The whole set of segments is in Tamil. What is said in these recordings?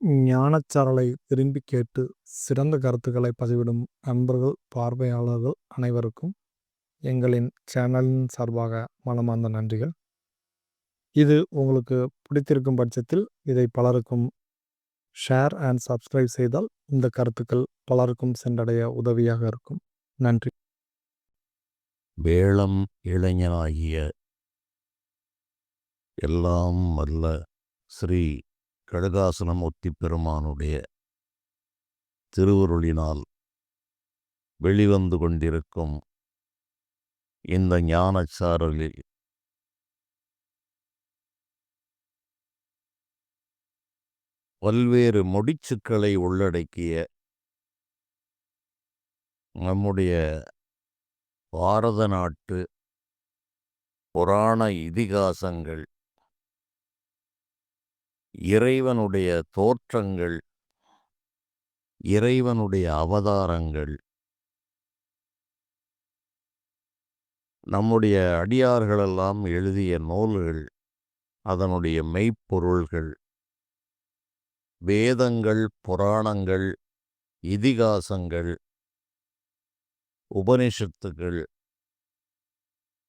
ஞானச்சாரலை விரும்பிக் கேட்டு சிறந்த கருத்துக்களை பதிவிடும் நண்பர்கள், பார்வையாளர்கள் அனைவருக்கும் எங்களின் சேனலின் சார்பாக மனமார்ந்த நன்றிகள். இது உங்களுக்கு பிடித்திருக்கும் பட்சத்தில் இதை பலருக்கும் ஷேர் அண்ட் சப்ஸ்கிரைப் செய்தால் இந்த கருத்துக்கள் பலருக்கும் சென்றடைய உதவியாக இருக்கும். நன்றி. வேளம் இளைஞனாகிய எல்லாம் வல்ல ஸ்ரீ கடுகாசனமூர்த்தி பெருமானுடைய திருவருளினால் வெளிவந்து கொண்டிருக்கும் இந்த ஞானச்சாரலில் பல்வேறு முடிச்சுக்களை உள்ளடக்கிய நம்முடைய பாரத நாட்டு புராண இதிகாசங்கள், இறைவனுடைய தோற்றங்கள், இறைவனுடைய அவதாரங்கள், நம்முடைய அடியார்களெல்லாம் எழுதிய நூல்கள், அதனுடைய மெய்ப்பொருள்கள், வேதங்கள், புராணங்கள், இதிகாசங்கள், உபனிஷத்துகள்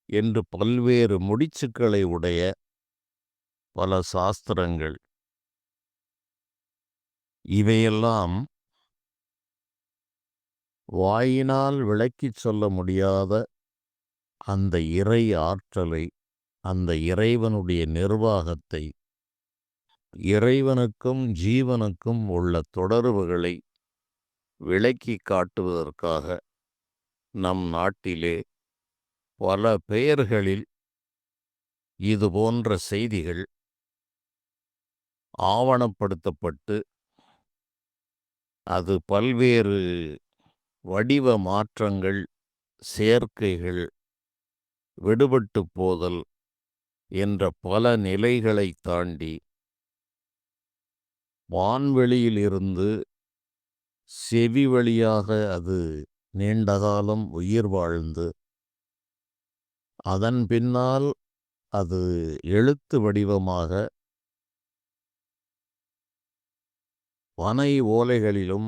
என்று பல்வேறு முடிச்சுக்களை உடைய பல சாஸ்திரங்கள், இவையெல்லாம் வாயினால் விளக்கிச் சொல்ல முடியாத அந்த இறை ஆற்றலை, அந்த இறைவனுடைய நிர்வாகத்தை, இறைவனுக்கும் ஜீவனுக்கும் உள்ள தொடர்புகளை விளக்கி காட்டுவதற்காக நம் நாட்டிலே பல பெயர்களில் இதுபோன்ற செய்திகள் ஆவணப்படுத்தப்பட்டு அது பல்வேறு வடிவ மாற்றங்கள், சேர்க்கைகள், விடுபட்டு போதல் என்ற பல நிலைகளை தாண்டி வான்வெளியிலிருந்து செவி வழியாக அது நீண்டகாலம் உயிர் வாழ்ந்து அதன் பின்னால் அது எழுத்து வடிவமாக பனை ஓலைகளிலும்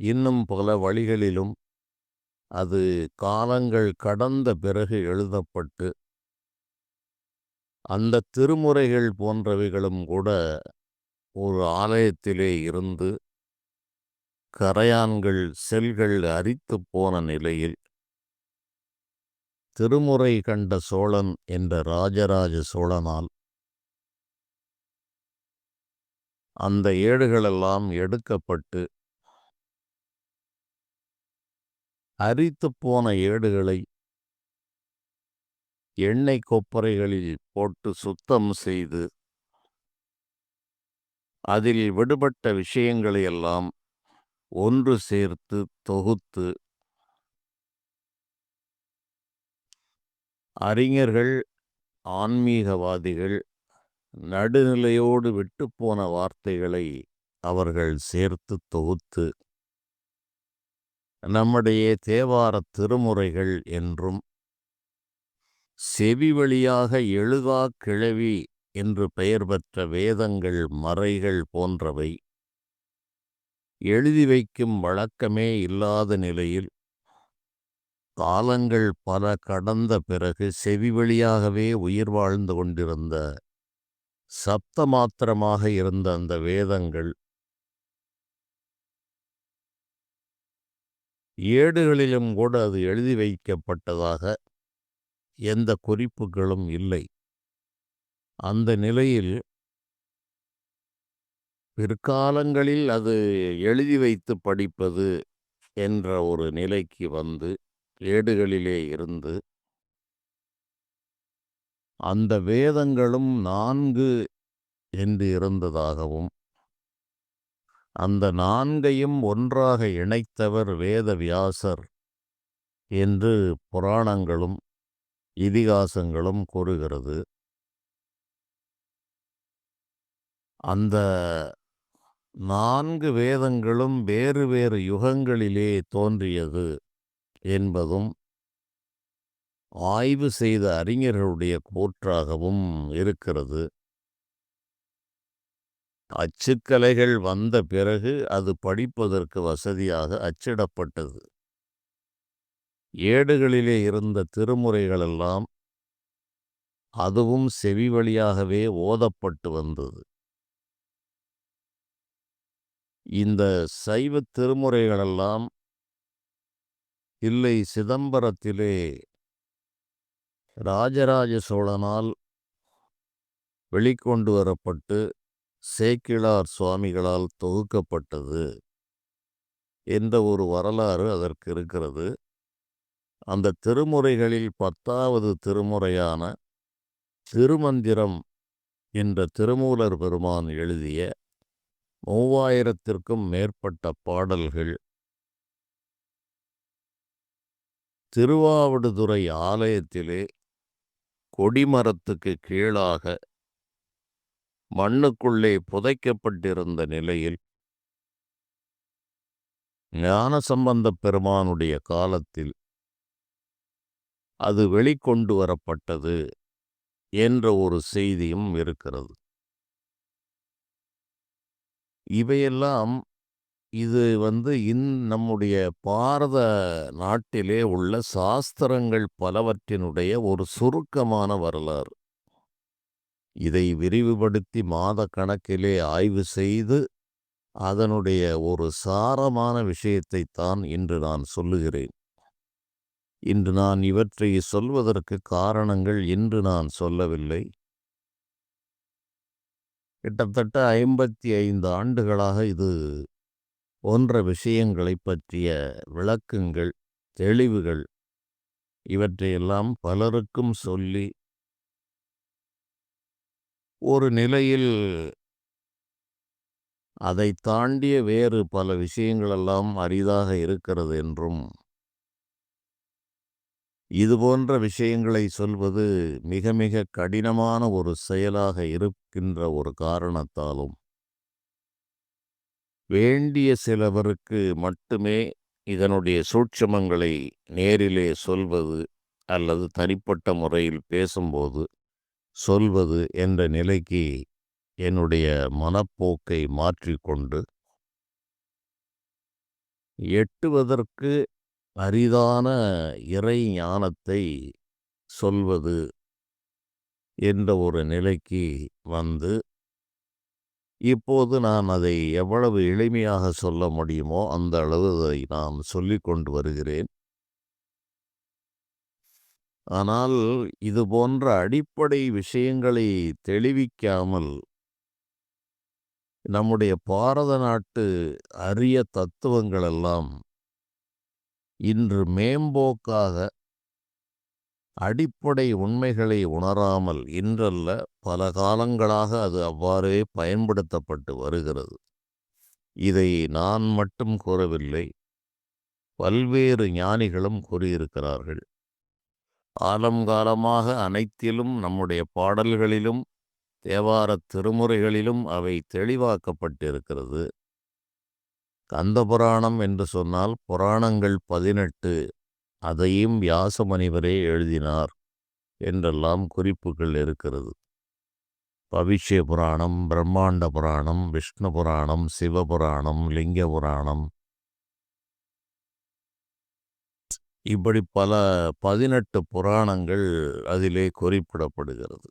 இன்னும் பல வழிகளிலும் அது காலங்கள் கடந்த பிறகு எழுதப்பட்டு அந்த திருமுறைகள் போன்றவைகளும் கூட ஒரு ஆலயத்திலே இருந்து கரையான்கள் செல்கள் அரித்து போன நிலையில் திருமுறை கண்ட சோழன் என்ற ராஜராஜ சோழனால் அந்த ஏடுகளெல்லாம் எடுக்கப்பட்டு அரித்து போன ஏடுகளை எண்ணெய் கொப்பரைகளில் போட்டு சுத்தம் செய்து அதில் விடுபட்ட விஷயங்களையெல்லாம் ஒன்று சேர்த்து தொகுத்து அறிஞர்கள், ஆன்மீகவாதிகள் நடுநிலையோடு விட்டுப்போன வார்த்தைகளை அவர்கள் சேர்த்து தொகுத்து நம்முடைய தேவார திருமுறைகள் என்றும் செவி வழியாக எழுதா கிழவி என்று பெயர் பெற்ற வேதங்கள், மறைகள் போன்றவை எழுதி வைக்கும் வழக்கமே இல்லாத நிலையில் காலங்கள் பல கடந்த பிறகு செவி வழியாகவே உயிர் வாழ்ந்து கொண்டிருந்த சப்த மாத்திரமாக இருந்த அந்த வேதங்கள் ஏடுகளிலும் கூட அது எழுதி வைக்கப்பட்டதாக எந்த குறிப்புகளும் இல்லை. அந்த நிலையில் பிற்காலங்களில் அது எழுதி வைத்து படிப்பது என்ற ஒரு நிலைக்கு வந்து ஏடுகளிலே இருந்து அந்த வேதங்களும் 4 என்று இருந்ததாகவும் அந்த 4ஐயும் ஒன்றாக இணைத்தவர் வேத வியாசர் என்று புராணங்களும் இதிகாசங்களும் கூறுகிறது. அந்த 4 வேதங்களும் வேறு வேறு யுகங்களிலே தோன்றியது என்பதும் ஆய்வு செய்த அறிஞர்களுடைய கூற்றாகவும் இருக்கிறது. அச்சுக்கலைகள் வந்த பிறகு அது படிப்பதற்கு வசதியாக அச்சிடப்பட்டது. ஏடுகளிலே இருந்த திருமுறைகளெல்லாம் அதுவும் செவி வழியாகவே ஓதப்பட்டு வந்தது. இந்த சைவ திருமுறைகளெல்லாம் தில்லை சிதம்பரத்திலே ராஜராஜ சோழனால் வெளிக்கொண்டு வரப்பட்டு சேக்கிழார் சுவாமிகளால் தொகுக்கப்பட்டது என்ற ஒரு வரலாறு அதற்கு இருக்கிறது. அந்த திருமுறைகளில் 10வது திருமுறையான திருமந்திரம் என்ற திருமூலர் பெருமான் எழுதிய 3000த்திற்கும் மேற்பட்ட பாடல்கள் திருவாவடுதுறை ஆலயத்திலே கொடிமரத்துக்கு கீழாக மண்ணுக்குள்ளே புதைக்கப்பட்டிருந்த நிலையில் ஞானசம்பந்தப் பெருமானுடைய காலத்தில் அது வெளிக்கொண்டு வரப்பட்டது என்ற ஒரு செய்தியும் இருக்கிறது. இவையெல்லாம் இது நம்முடைய பாரத நாட்டிலே உள்ள சாஸ்திரங்கள் பலவற்றினுடைய ஒரு சுருக்கமான வரலாறு. இதை விரிவுபடுத்தி மாத கணக்கிலே ஆய்வு செய்து அதனுடைய ஒரு சாரமான விஷயத்தைத்தான் இன்று நான் சொல்லுகிறேன். இன்று நான் இவற்றை சொல்வதற்கு காரணங்கள் இன்று நான் சொல்லவில்லை. கிட்டத்தட்ட 55 ஆண்டுகளாக இது போன்ற விஷயங்களைப் பற்றிய விளக்கங்கள், தெளிவுகள் இவற்றையெல்லாம் பலருக்கும் சொல்லி ஒரு நிலையில் அதை தாண்டிய வேறு பல விஷயங்களெல்லாம் அரிதாக இருக்கிறது என்றும், இதுபோன்ற விஷயங்களை சொல்வது மிக மிக கடினமான ஒரு செயலாக இருக்கின்ற ஒரு காரணத்தாலும், வேண்டிய சிலவருக்கு மட்டுமே இதனுடைய சூட்சுமங்களை நேரிலே சொல்வது அல்லது தனிப்பட்ட முறையில் பேசும்போது சொல்வது என்ற நிலைக்கு என்னுடைய மனப்போக்கை மாற்றிக்கொண்டு எட்டுவதற்கு அரிதான இறை ஞானத்தை சொல்வது என்ற ஒரு நிலைக்கு வந்து இப்போது நான் அதை எவ்வளவு எளிமையாக சொல்ல முடியுமோ அந்த அளவு அதை நான் சொல்லிக் கொண்டு வருகிறேன். ஆனால் இது போன்ற அடிப்படை விஷயங்களை தெளிவிக்காமல் நம்முடைய பாரத நாட்டு அரிய தத்துவங்களெல்லாம் இன்று மேம்போக்காக அடிப்படை உண்மைகளை உணராமல் இன்றல்ல பல காலங்களாக அது அவ்வாறே பயன்படுத்தப்பட்டு வருகிறது. இதை நான் மட்டும் கூறவில்லை, பல்வேறு ஞானிகளும் கூறியிருக்கிறார்கள். காலங்காலமாக அனைத்திலும் நம்முடைய பாடல்களிலும் தேவாரத் திருமுறைகளிலும் அவை தெளிவாக்கப்பட்டிருக்கிறது. கந்தபுராணம் என்று சொன்னால் புராணங்கள் 18 அதையும் வியாசமுனிவரே எழுதினார் என்றெல்லாம் குறிப்புகள் இருக்கிறது. பவிஷ்ய புராணம், பிரம்மாண்ட புராணம், விஷ்ணு புராணம், சிவபுராணம், லிங்க புராணம், இப்படி பல 18 புராணங்கள் அதிலே குறிப்பிடப்படுகிறது.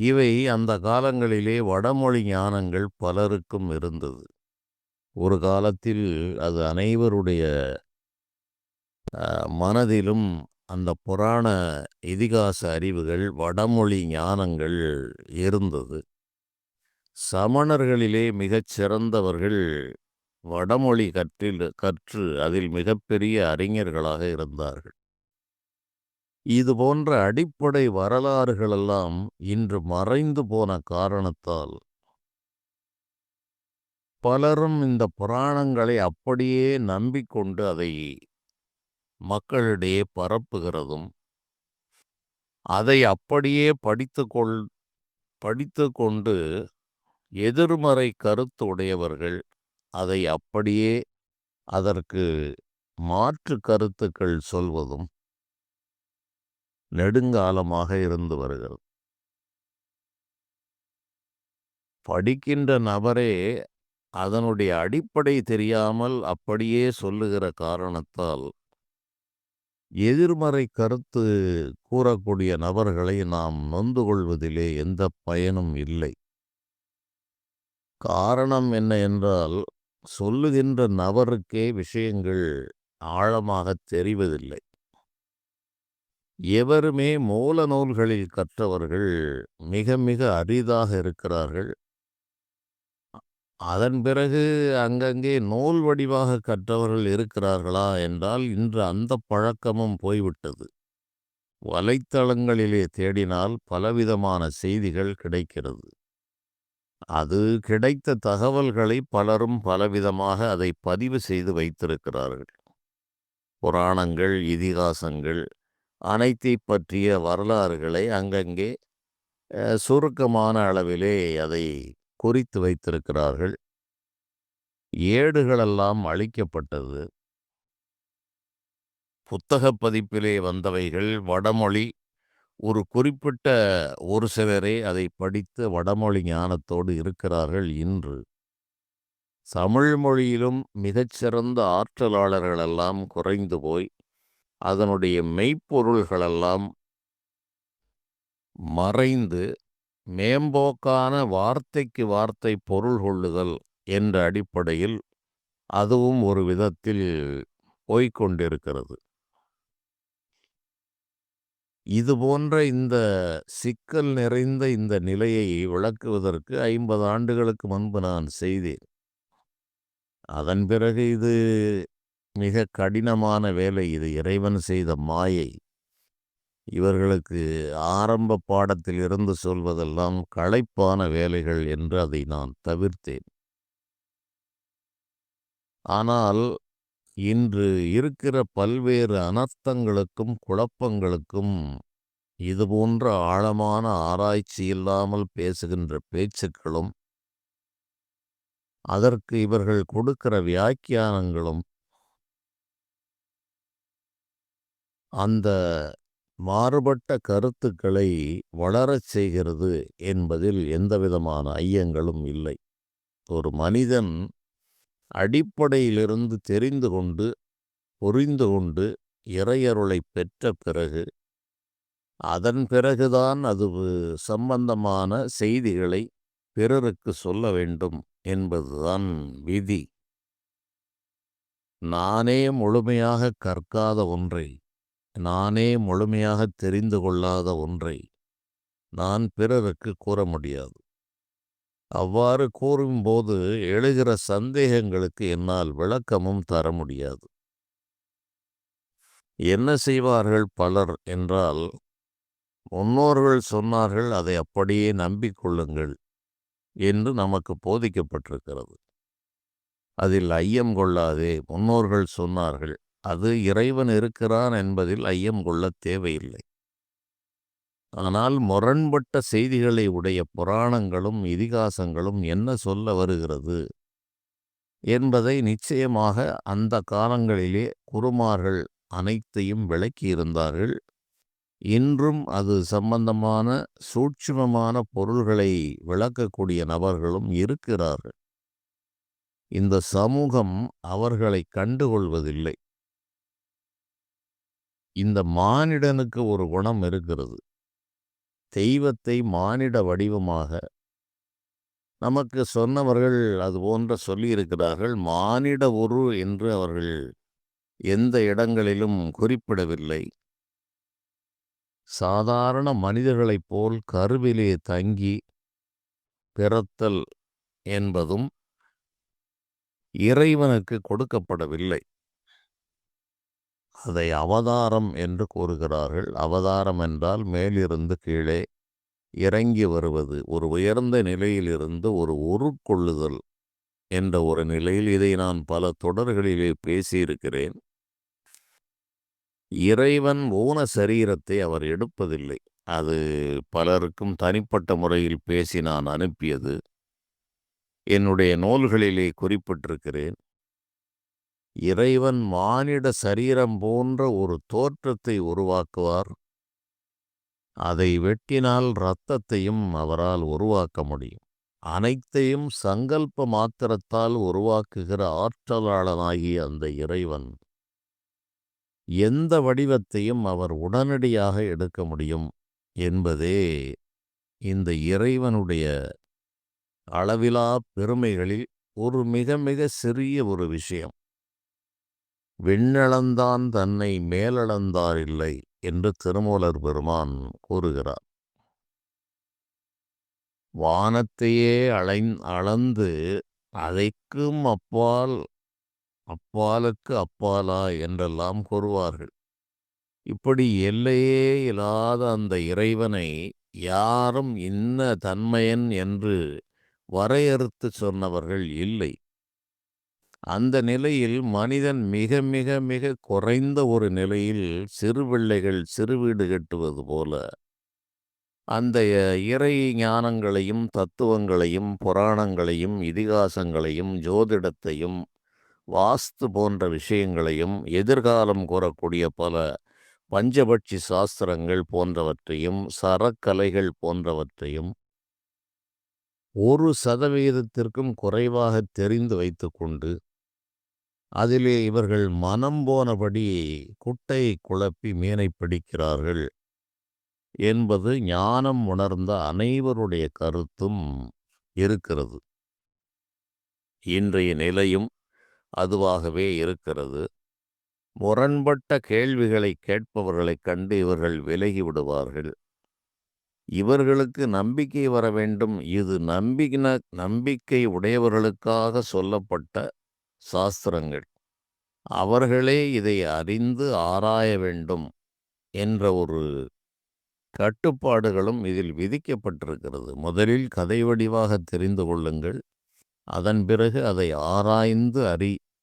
இவை அந்த காலங்களிலே வடமொழி ஞானங்கள் பலருக்கும் இருந்தது. ஒரு காலத்தில் அது அனைவருடைய மனதிலும் அந்த புராண இதிகாச அறிவுகள், வடமொழி ஞானங்கள் இருந்தது. சமணர்களிலே மிகச் சிறந்தவர்கள் வடமொழி கற்று அதில் மிகப்பெரிய அறிஞர்களாக இருந்தார்கள். இது போன்ற அடிப்படை வரலாறுகளெல்லாம் இன்று மறைந்து போன காரணத்தால் பலரும் இந்த புராணங்களை அப்படியே நம்பிக்கொண்டு அதை மக்களிடையே பரப்புகிறதும், அதை அப்படியே படித்து கொண்டு எதிர்மறை கருத்து உடையவர்கள் அதை அப்படியே அதற்கு மாற்று கருத்துக்கள் சொல்வதும் நெடுங்காலமாக இருந்து வருகிறது. படிக்கின்ற நபரே அதனுடைய அடிப்படை தெரியாமல் அப்படியே சொல்லுகிற காரணத்தால் எதிர்மறை கருத்து கூறக்கூடிய நபர்களை நாம் நொந்து கொள்வதிலே எந்த பயனும் இல்லை. காரணம் என்ன என்றால், சொல்லுகின்ற நபருக்கே விஷயங்கள் ஆழமாகத் தெரிவதில்லை. எவருமே மூல நூல்களில் கற்றவர்கள் மிக மிக அரிதாக இருக்கிறார்கள். அதன் பிறகு அங்கங்கே நூல் வடிவாக கற்றவர்கள் இருக்கிறார்களா என்றால் இன்று அந்த பழக்கமும் போய்விட்டது. வலைத்தளங்களிலே தேடினால் பலவிதமான செய்திகள் கிடைக்கிறது. அது கிடைத்த தகவல்களை பலரும் பலவிதமாக அதை பதிவு செய்து வைத்திருக்கிறார்கள். புராணங்கள், இதிகாசங்கள் அனைத்தை பற்றிய வரலாறுகளை அங்கங்கே சுருக்கமான அளவிலே அதை குறித்து வைத்திருக்கிறார்கள். ஏடுகளெல்லாம் அழிக்கப்பட்டது. புத்தகப் பதிப்பிலே வந்தவைகள் வடமொழி, ஒரு குறிப்பிட்ட ஒரு சிலரே அதை படித்து வடமொழி ஞானத்தோடு இருக்கிறார்கள். இன்று தமிழ் மொழியிலும் மிகச்சிறந்த ஆற்றலாளர்களெல்லாம் குறைந்து போய் அதனுடைய மெய்ப்பொருள்களெல்லாம் மறைந்து மேம்போக்கான வார்த்தைக்கு வார்த்தை பொருள் கொள்ளுதல் என்ற அடிப்படையில் அதுவும் ஒரு விதத்தில் போய்க்கொண்டிருக்கிறது. இதுபோன்ற இந்த சிக்கல் நிறைந்த இந்த நிலையை விளக்குவதற்கு 50 ஆண்டுகளுக்கு முன்பு நான் செய்தேன். அதன் பிறகு இது மிக கடினமான வேலை. இது இறைவன் செய்த மாயை. இவர்களுக்கு ஆரம்ப பாடத்தில் இருந்து சொல்வதெல்லாம் களைப்பான வேலைகள் என்று அதை நான் தவிர்த்தேன். ஆனால் இன்று இருக்கிற பல்வேறு அனர்த்தங்களுக்கும் குழப்பங்களுக்கும் இதுபோன்ற ஆழமான ஆராய்ச்சி இல்லாமல் பேசுகின்ற பேச்சுக்களும் அதற்கு இவர்கள் கொடுக்கிற வியாக்கியானங்களும் அந்த மாறுபட்ட கருத்துக்களை வளரச் செய்கிறது என்பதில் எந்தவிதமான ஐயங்களும் இல்லை. ஒரு மனிதன் அடிப்படையிலிருந்து தெரிந்து கொண்டு புரிந்து கொண்டு இறையருளை பெற்ற பிறகு அதன் பிறகுதான் அது சம்பந்தமான செய்திகளை பிறருக்கு சொல்ல வேண்டும் என்பதுதான் விதி. நானே முழுமையாக கற்காத ஒன்றை, நானே முழுமையாக தெரிந்து கொள்ளாத ஒன்றை நான் பிறருக்கு கூற முடியாது. அவ்வாறு கூறும்போது எழுகிற சந்தேகங்களுக்கு என்னால் விளக்கமும் தர முடியாது. என்ன செய்வார்கள் பலர் என்றால், முன்னோர்கள் சொன்னார்கள், அதை அப்படியே நம்பிக்கொள்ளுங்கள் என்று நமக்கு போதிக்கப்பட்டிருக்கிறது. அதில் ஐயம் கொள்ளாதே, முன்னோர்கள் சொன்னார்கள், அது இறைவன் இருக்கிறான் என்பதில் ஐயம் கொள்ளத் தேவையில்லை. ஆனால் முரண்பட்ட செய்திகளை உடைய புராணங்களும் இதிகாசங்களும் என்ன சொல்ல வருகிறது என்பதை நிச்சயமாக அந்த காலங்களிலே குருமார்கள் அனைத்தையும் விளக்கியிருந்தார்கள். இன்றும் அது சம்பந்தமான சூட்சுமமான பொருள்களை விளக்கக்கூடிய நபர்களும் இருக்கிறார்கள். இந்த சமூகம் அவர்களை கண்டுகொள்வதில்லை. இந்த மானிடனுக்கு ஒரு குணம் இருக்கிறது. தெய்வத்தை மானிட வடிவமாக நமக்கு சொன்னவர்கள் அதுபோன்ற சொல்லியிருக்கிறார்கள். மானிட உரு என்று அவர்கள் எந்த இடங்களிலும் குறிப்பிடவில்லை. சாதாரண மனிதர்களைப் போல் கருவிலே தங்கி பிறத்தல் என்பதும் இறைவனுக்கு கொடுக்கப்படவில்லை. அதை அவதாரம் என்று கூறுகிறார்கள். அவதாரம் என்றால் மேலிருந்து கீழே இறங்கி வருவது, ஒரு உயர்ந்த நிலையிலிருந்து ஒரு உருக்கொள்ளுதல் என்ற ஒரு நிலையில். இதை நான் பல தொடர்களிலே பேசியிருக்கிறேன். இறைவன் ஊன சரீரத்தை அவர் எடுப்பதில்லை. அது பலருக்கும் தனிப்பட்ட முறையில் பேசி நான் அனுப்பியது. என்னுடைய நூல்களிலே குறிப்பிட்டிருக்கிறேன். இறைவன் மானிட சரீரம் போன்ற ஒரு தோற்றத்தை உருவாக்குவார். அதை வெட்டினால் இரத்தத்தையும் அவரால் உருவாக்க முடியும். அனைத்தையும் சங்கல்ப மாத்திரத்தால் உருவாக்குகிற ஆற்றலாளனாகிய அந்த இறைவன் எந்த வடிவத்தையும் அவர் உடனடியாக எடுக்க முடியும் என்பதே இந்த இறைவனுடைய அளவிலா பெருமைகளில் ஒரு மிக மிக சிறிய ஒரு விஷயம். விண்ணளந்தான் தன்னை மேலளந்தார் இல்லை என்று திருமூலர் பெருமான் கூறுகிறார். வானத்தையே அளந்து அதைக்கும் அப்பால் அப்பாலுக்கு அப்பாலா என்றெல்லாம் கூறுவார்கள். இப்படி எல்லையே இல்லாத அந்த இறைவனை யாரும் இன்ன தன்மையன் என்று வரையறுத்து சொன்னவர்கள் இல்லை. அந்த நிலையில் மனிதன் மிக மிக மிக குறைந்த ஒரு நிலையில் சிறு பிள்ளைகள் சிறு வீடு கட்டுவது போல அந்த இறை ஞானங்களையும் தத்துவங்களையும் புராணங்களையும் இதிகாசங்களையும் ஜோதிடத்தையும் வாஸ்து போன்ற விஷயங்களையும் எதிர்காலம் கூறக்கூடிய பல பஞ்சபட்சி சாஸ்திரங்கள் போன்றவற்றையும் சரக்கலைகள் போன்றவற்றையும் 1% குறைவாக தெரிந்து வைத்துக்கொண்டு அதிலே இவர்கள் மனம் போனபடி குட்டையை குழப்பி மீனை பிடிக்கிறார்கள் என்பது ஞானம் உணர்ந்த அனைவருடைய கருத்தும் இருக்கிறது. இன்றைய நிலையும் அதுவாகவே இருக்கிறது. முரண்பட்ட கேள்விகளை கேட்பவர்களைக் கண்டு இவர்கள் விலகி விடுவார்கள். இவர்களுக்கு நம்பிக்கை வர வேண்டும். இது நம்பிக்கை உடையவர்களுக்காக சொல்லப்பட்ட சாஸ்திரங்கள். அவர்களே இதை அறிந்து ஆராய வேண்டும் என்ற ஒரு கட்டுப்பாடுகளும் இதில் விதிக்கப்பட்டிருக்கிறது. முதலில் கதை வடிவாக தெரிந்து கொள்ளுங்கள். அதன் பிறகு அதை ஆராய்ந்து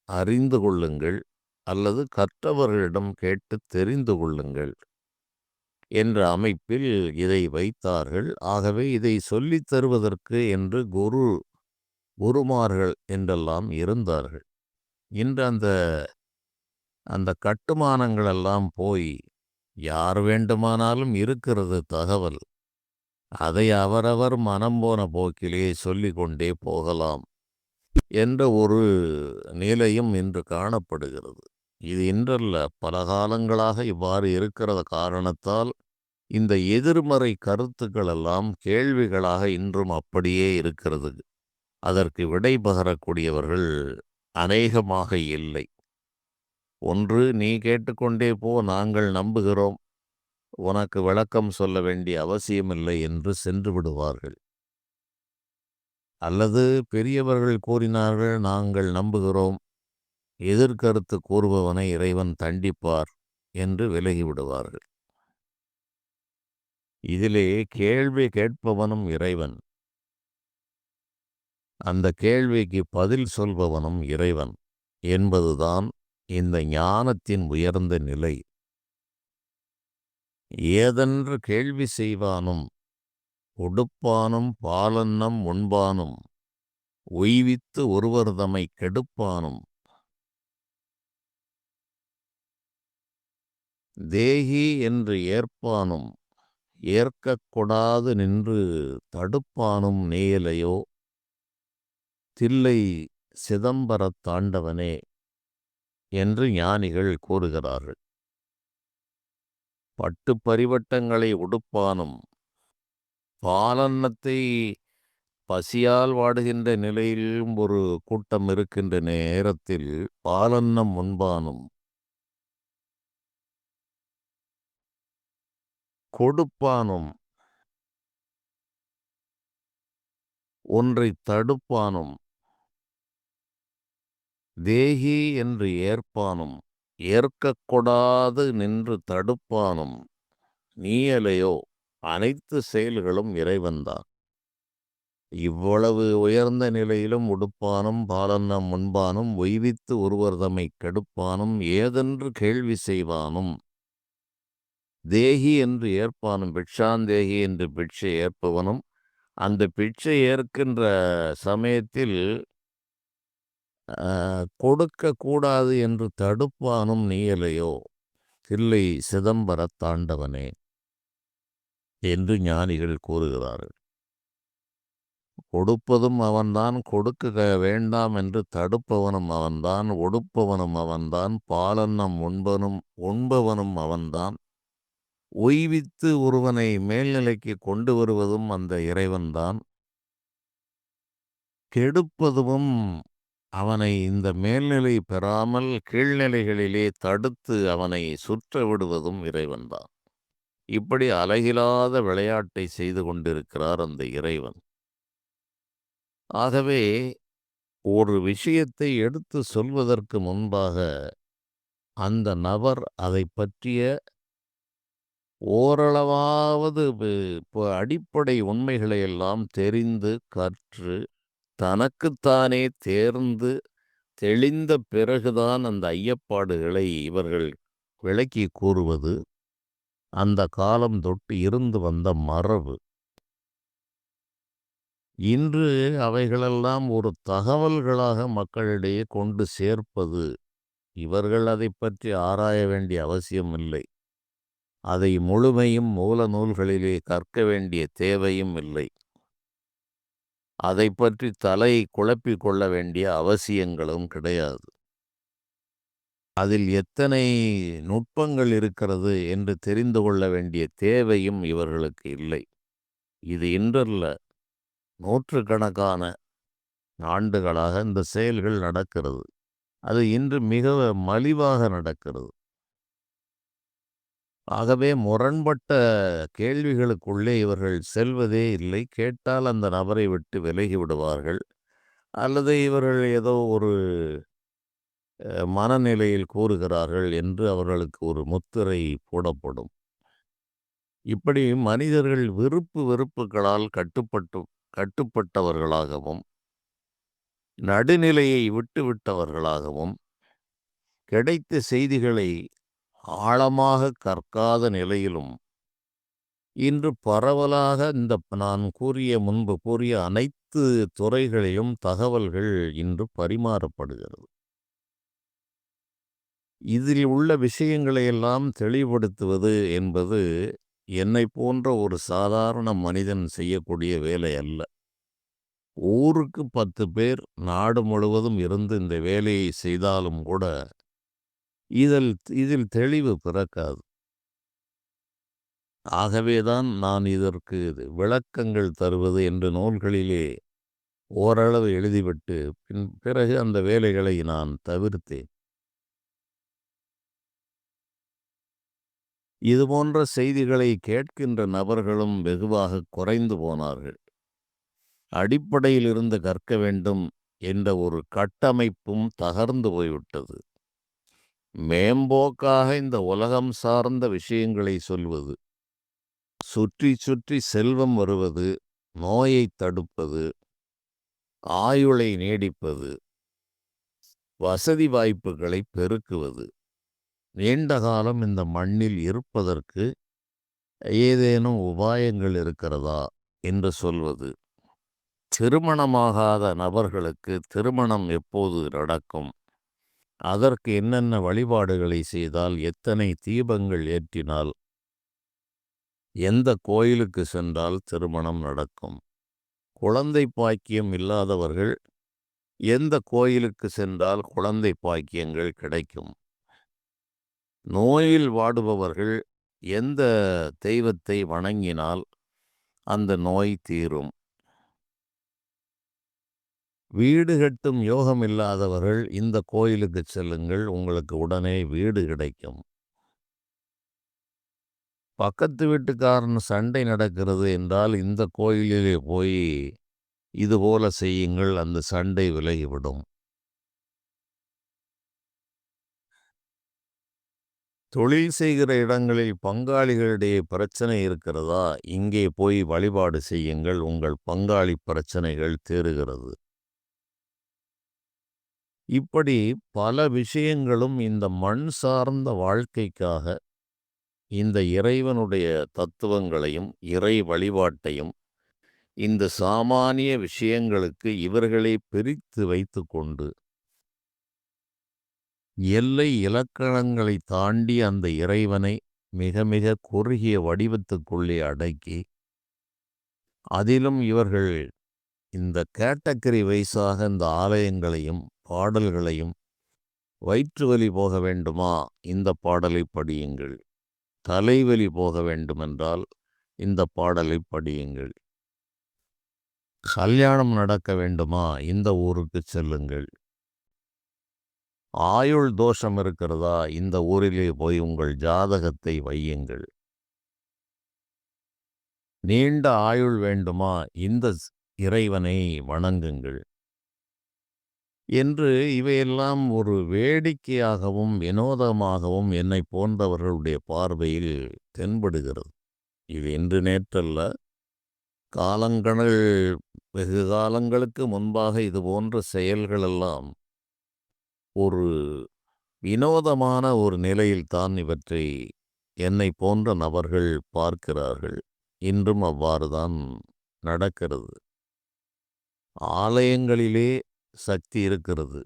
அறிந்து கொள்ளுங்கள் அல்லது கற்றவர்களிடம் கேட்டு தெரிந்து கொள்ளுங்கள் என்ற அமைப்பில் இதை வைத்தார்கள். ஆகவே இதை சொல்லித் தருவதற்கு என்று குருமார்கள் என்றெல்லாம் இருந்தார்கள். இன்று அந்த கட்டுமானங்களெல்லாம் போய் யார் வேண்டுமானாலும் இருக்கிறது தகவல். அதை அவரவர் மனம் போன போக்கிலே சொல்லிக் கொண்டே போகலாம் என்ற ஒரு நிலையும் இன்று காணப்படுகிறது. இது இன்றல்ல, பல காலங்களாக இவ்வாறு இருக்கிற காரணத்தால் இந்த எதிர்மறை கருத்துக்கள் எல்லாம் கேள்விகளாக இன்றும் அப்படியே இருக்கிறது. அதற்கு விடை பகரக்கூடியவர்கள் அநேகமாக இல்லை. ஒன்று, நீ கேட்டுக்கொண்டே போ, நாங்கள் நம்புகிறோம், உனக்கு விளக்கம் சொல்ல வேண்டிய அவசியமில்லை என்று சென்று விடுவார்கள். அல்லது பெரியவர்கள் கூறினார்கள், நாங்கள் நம்புகிறோம், எதிர்கருத்து கூறுபவனை இறைவன் தண்டிப்பார் என்று விலகிவிடுவார்கள். இதிலே கேள்வி கேட்பவனும் இறைவன், அந்த கேள்விக்கு பதில் சொல்பவனும் இறைவன் என்பதுதான் இந்த ஞானத்தின் உயர்ந்த நிலை. ஏதென்று கேள்வி செய்வானும் உடுப்பானும் பாலன்னம் உண்பானும் உய்வித்து ஒருவர்தமை கெடுப்பானும் தேகி என்று ஏற்பானும் ஏற்கக் கொடாது நின்று தடுப்பானும் நேயலையோ தில்லை சிதம்பரத் தாண்டவனே என்று ஞானிகள் கூறுகிறார்கள். பட்டு பரிவட்டங்களை உடுப்பானும் பாலன்னத்தை பசியால் வாடுகின்ற நிலையிலும் ஒரு கூட்டம் இருக்கின்ற நேரத்தில் பாலன்னம் உண்பானும் கொடுப்பானும் ஒன்றை தடுப்பானும் தேகி என்று ஏற்பானும் ஏற்கக் கொடாது நின்று தடுப்பானும் நீயலையோ அனைத்து செயல்களும் இறைவன்தான். இவ்வளவு உயர்ந்த நிலையிலும் உடுப்பானும் பாலன்னம் உண்பானும் உய்வித்து ஒருவர்தமை கெடுப்பானும் ஏதென்று கேள்வி செய்வானும் தேகி என்று ஏற்பானும் பிட்சாந்தேகி என்று பிட்சை ஏற்பவனும் அந்த பிட்சை ஏற்கின்ற சமயத்தில் கொடுக்கக்கூடாது என்று தடுப்பானும் நீயலையோ தில்லை சிதம்பரத் தாண்டவனே என்று ஞானிகள் கூறுகிறார்கள். கொடுப்பதும் அவன்தான், கொடுக்க வேண்டாம் என்று தடுப்பவனும் அவன்தான், ஒடுப்பவனும் அவன்தான், பாலன்னம் உண்பவனும் அவன்தான், உய்வித்து ஒருவனை மேல்நிலைக்கு கொண்டு வருவதும் அந்த இறைவன்தான், கெடுப்பதும் அவனை இந்த மேல்நிலை பெறாமல் கீழ்நிலைகளிலே தடுத்து அவனை சுற்ற விடுவதும் இறைவன்தான். இப்படி அலகிலாத விளையாட்டை செய்து கொண்டிருக்கிறார் அந்த இறைவன். ஆகவே ஒரு விஷயத்தை எடுத்து சொல்வதற்கு முன்பாக அந்த நபர் அதை பற்றிய ஓரளவாவது இப்போ அடிப்படை உண்மைகளை எல்லாம் தெரிந்து கற்று தனக்குத்தானே தேர்ந்து தெளிந்த பிறகுதான் அந்த ஐயப்பாடுகளை இவர்கள் விளக்கி கூறுவது அந்த காலம் தொட்டு இருந்து வந்த மரபு. இன்று அவைகளெல்லாம் ஒரு தகவல்களாக மக்களிடையே கொண்டு சேர்ப்பது, இவர்கள் அதை பற்றி ஆராய வேண்டிய அவசியம் இல்லை. அதை முழுமையும் மூல நூல்களிலே கற்க வேண்டிய தேவையும் இல்லை. அதை பற்றி தலை குழப்பிக் கொள்ள வேண்டிய அவசியங்களும் கிடையாது. அதில் எத்தனை நுட்பங்கள் இருக்கிறது என்று தெரிந்து கொள்ள வேண்டிய தேவையும் இவர்களுக்கு இல்லை. இது இன்றல்ல, நூற்றுக்கணக்கான ஆண்டுகளாக இந்த செயல்கள் நடக்கிறது. அது இன்று மிக மலிவாக நடக்கிறது. ஆகவே முரண்பட்ட கேள்விகளுக்குள்ளே இவர்கள் செல்வதே இல்லை. கேட்டால் அந்த நபரை விட்டு விலகி விடுவார்கள். அல்லது இவர்கள் ஏதோ ஒரு மனநிலையில் கூறுகிறார்கள் என்று அவர்களுக்கு ஒரு முத்திரை போடப்படும். இப்படி மனிதர்கள் விருப்பு வெறுப்புகளால் கட்டுப்பட்டவர்களாகவும் நடுநிலையை விட்டுவிட்டவர்களாகவும் கிடைத்த செய்திகளை ஆழமாக கற்காத நிலையிலும் இன்று பரவலாக நான் முன்பு கூறிய அனைத்து துறைகளிலும் தகவல்கள் இன்று பரிமாறப்படுகிறது. இதில் உள்ள விஷயங்களை எல்லாம் தெளிவுபடுத்துவது என்பது என்னை போன்ற ஒரு சாதாரண மனிதன் செய்யக்கூடிய வேலை அல்ல. ஊருக்கு 10 பேர் நாடு முழுவதும் இருந்து இந்த வேலையை செய்தாலும் கூட இதில் தெளிவு பிறக்காது. ஆகவேதான் நான் இதற்கு விளக்கங்கள் தருவது என்று நூல்களிலே ஓரளவு எழுதிவிட்டு பிறகு அந்த வேலைகளை நான் தவிர்த்தேன். இதுபோன்ற செய்திகளை கேட்கின்ற நபர்களும் வெகுவாக குறைந்து போனார்கள். அடிப்படையில் இருந்து கற்க வேண்டும் என்ற ஒரு கட்டமைப்பும் தகர்ந்து போய்விட்டது. மேம்போக்காக இந்த உலகம் சார்ந்த விஷயங்களை சொல்வது, சுற்றி சுற்றி செல்வம் வருவது, நோயை தடுப்பது, ஆயுளை நீடிப்பது, வசதி வாய்ப்புகளை பெருக்குவது, நீண்ட காலம் இந்த மண்ணில் இருப்பதற்கு ஏதேனும் உபாயங்கள் இருக்கிறதா என்று சொல்வது, திருமணமாகாத நபர்களுக்கு திருமணம் எப்போது நடக்கும், அதற்கு என்னென்ன வழிபாடுகளை செய்தால், எத்தனை தீபங்கள் ஏற்றினால், எந்த கோயிலுக்கு சென்றால் திருமணம் நடக்கும், குழந்தை பாக்கியம் இல்லாதவர்கள் எந்த கோயிலுக்கு சென்றால் குழந்தை பாக்கியங்கள் கிடைக்கும், நோயில் வாடுபவர்கள் எந்த தெய்வத்தை வணங்கினால் அந்த நோய் தீரும், வீடு கட்டும் யோகம் இல்லாதவர்கள் இந்த கோயிலுக்கு செல்லுங்கள், உங்களுக்கு உடனே வீடு கிடைக்கும், பக்கத்து வீட்டுக்காரன் சண்டை நடக்கிறது என்றால் இந்த கோயிலிலே போய் இதுபோல செய்யுங்கள், அந்த சண்டை விலகிவிடும், தொழில் செய்கிற இடங்களில் பங்காளிகளிடையே பிரச்சனை இருக்கிறதா, இங்கே போய் வழிபாடு செய்யுங்கள், உங்கள் பங்காளி பிரச்சனைகள் தீருகிறது. இப்படி பல விஷயங்களும் இந்த மண் சார்ந்த வாழ்க்கைக்காக இந்த இறைவனுடைய தத்துவங்களையும் இறை வழிபாட்டையும் இந்த சாமானிய விஷயங்களுக்கு இவர்களே பிரித்து வைத்து கொண்டு எல்லை இலக்கணங்களை தாண்டி அந்த இறைவனை மிக மிக குறுகிய வடிவத்துக்குள்ளே அடக்கி அதிலும் இவர்கள் இந்த கேட்டகரி வைஸாக இந்த ஆலயங்களையும் பாடல்களையும், வயிற்று வலி போக வேண்டுமா இந்த பாடலை படியுங்கள், தலைவலி போக வேண்டுமென்றால் இந்த பாடலை படியுங்கள், கல்யாணம் நடக்க வேண்டுமா இந்த ஊருக்கு செல்லுங்கள், ஆயுள் தோஷம் இருக்கிறதா இந்த ஊரிலே போய் உங்கள் ஜாதகத்தை வையுங்கள், நீண்ட ஆயுள் வேண்டுமா இந்த இறைவனை வணங்குங்கள் என்று இவையெல்லாம் ஒரு வேடிக்கையாகவும் வினோதமாகவும் என்னை போன்றவர்களுடைய பார்வையில் தென்படுகிறது. இது இன்று நேற்றல்ல, காலங்கள் வெகு காலங்களுக்கு முன்பாக இது போன்ற செயல்களெல்லாம் ஒரு வினோதமான ஒரு நிலையில்தான் இவற்றை என்னை போன்ற நபர்கள் பார்க்கிறார்கள். இன்றும் அவ்வாறுதான் நடக்கிறது. ஆலயங்களிலே சக்தி இருக்கிறது.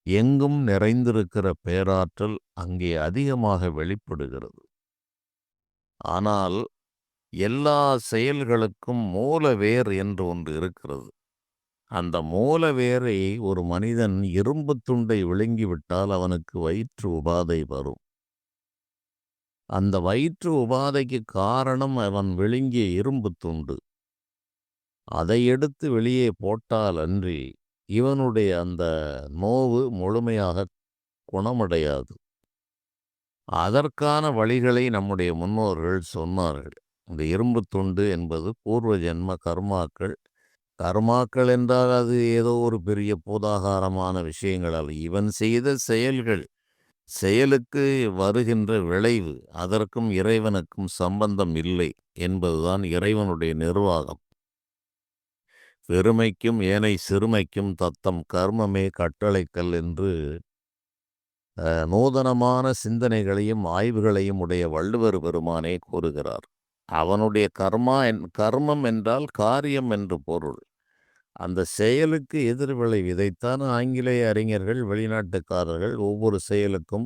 எங்கும் நிறைந்திருக்கிற பேராற்றல் அங்கே அதிகமாக வெளிப்படுகிறது. ஆனால் எல்லா செயல்களுக்கும் மூலவேர் என்று ஒன்று இருக்கிறது. அந்த மூலவேரை ஒரு மனிதன் இரும்பு துண்டை விழுங்கிவிட்டால் அவனுக்கு வயிற்று உபாதை வரும். அந்த வயிற்று உபாதைக்கு காரணம் அவன் விழுங்கிய இரும்பு துண்டு. அதை எடுத்து வெளியே போட்டால் அன்றி இவனுடைய அந்த நோவு முழுமையாக குணமடையாது. அதற்கான வழிகளை நம்முடைய முன்னோர்கள் சொன்னார்கள். இந்த இரும்பு துண்டு என்பது பூர்வ ஜென்ம கர்மாக்கள். கர்மாக்கள் என்றால் அது ஏதோ ஒரு பெரிய பூதாகாரமான விஷயங்கள் அல்ல. இவன் செய்த செயல்கள், செயலுக்கு வருகின்ற விளைவு, அதற்கும் இறைவனுக்கும் சம்பந்தம் இல்லை என்பதுதான் இறைவனுடைய நிர்வாகம். பெருமைக்கும் ஏனை சிறுமைக்கும் தத்தம் கர்மமே கட்டளைக்கல் என்று நூதனமான சிந்தனைகளையும் ஆய்வுகளையும் உடைய வள்ளுவர் பெருமானே கூறுகிறார். அவனுடைய கர்மம் என்றால் காரியம் என்று பொருள். அந்த செயலுக்கு எதிர்விளை இதைத்தான் ஆங்கிலேய அறிஞர்கள், வெளிநாட்டுக்காரர்கள் ஒவ்வொரு செயலுக்கும்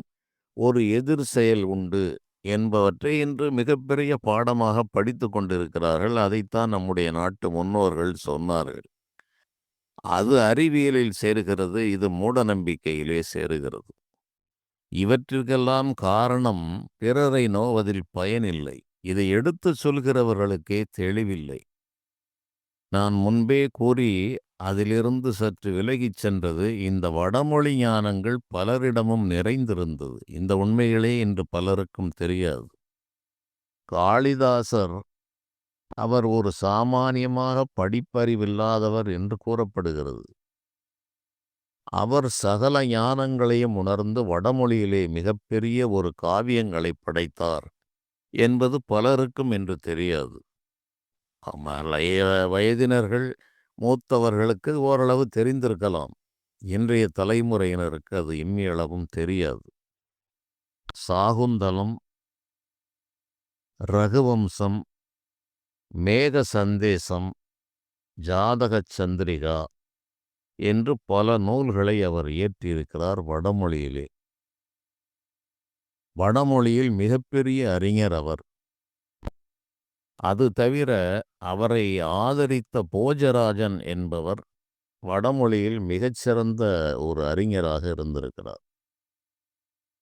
ஒரு எதிர் செயல் உண்டு என்பவற்றை இன்று மிகப்பெரிய பாடமாக படித்து கொண்டிருக்கிறார்கள். அதைத்தான் நம்முடைய நாட்டு முன்னோர்கள் சொன்னார்கள். அது அறிவியலில் சேருகிறது, இது மூட நம்பிக்கையிலே சேருகிறது. இவற்றிற்கெல்லாம் காரணம் பிறரை நோவதில் பயனில்லை. இதை எடுத்து சொல்கிறவர்களுக்கே தெளிவில்லை. நான் முன்பே கூறி அதிலிருந்து சற்று விலகிச் சென்றது, இந்த வடமொழி ஞானங்கள் பலரிடமும் நிறைந்திருந்தது. இந்த உண்மைகளே இன்று பலருக்கும் தெரியாது. காளிதாசர் அவர் ஒரு சாமானியமாக படிப்பறிவில்லாதவர் என்று கூறப்படுகிறது. அவர் சகல ஞானங்களையும் உணர்ந்து வடமொழியிலே மிகப்பெரிய ஒரு காவியங்களை படைத்தார் என்பது பலருக்கும் இன்று தெரியாது. வயதினர்கள், மூத்தவர்களுக்கு ஓரளவு தெரிந்திருக்கலாம். இன்றைய தலைமுறையினருக்கு அது இம்மியளவும் தெரியாது. சாகுந்தலம், ரகுவம்சம், மேக சந்தேசம், ஜாதகச் சந்திரிகா என்று பல நூல்களை அவர் இயற்றியிருக்கிறார் வடமொழியிலே. வடமொழியில் மிகப்பெரிய அறிஞர் அவர். அது தவிர அவரை ஆதரித்த போஜராஜன் என்பவர் வடமொழியில் மிகச்சிறந்த ஒரு அறிஞராக இருந்திருக்கிறார்.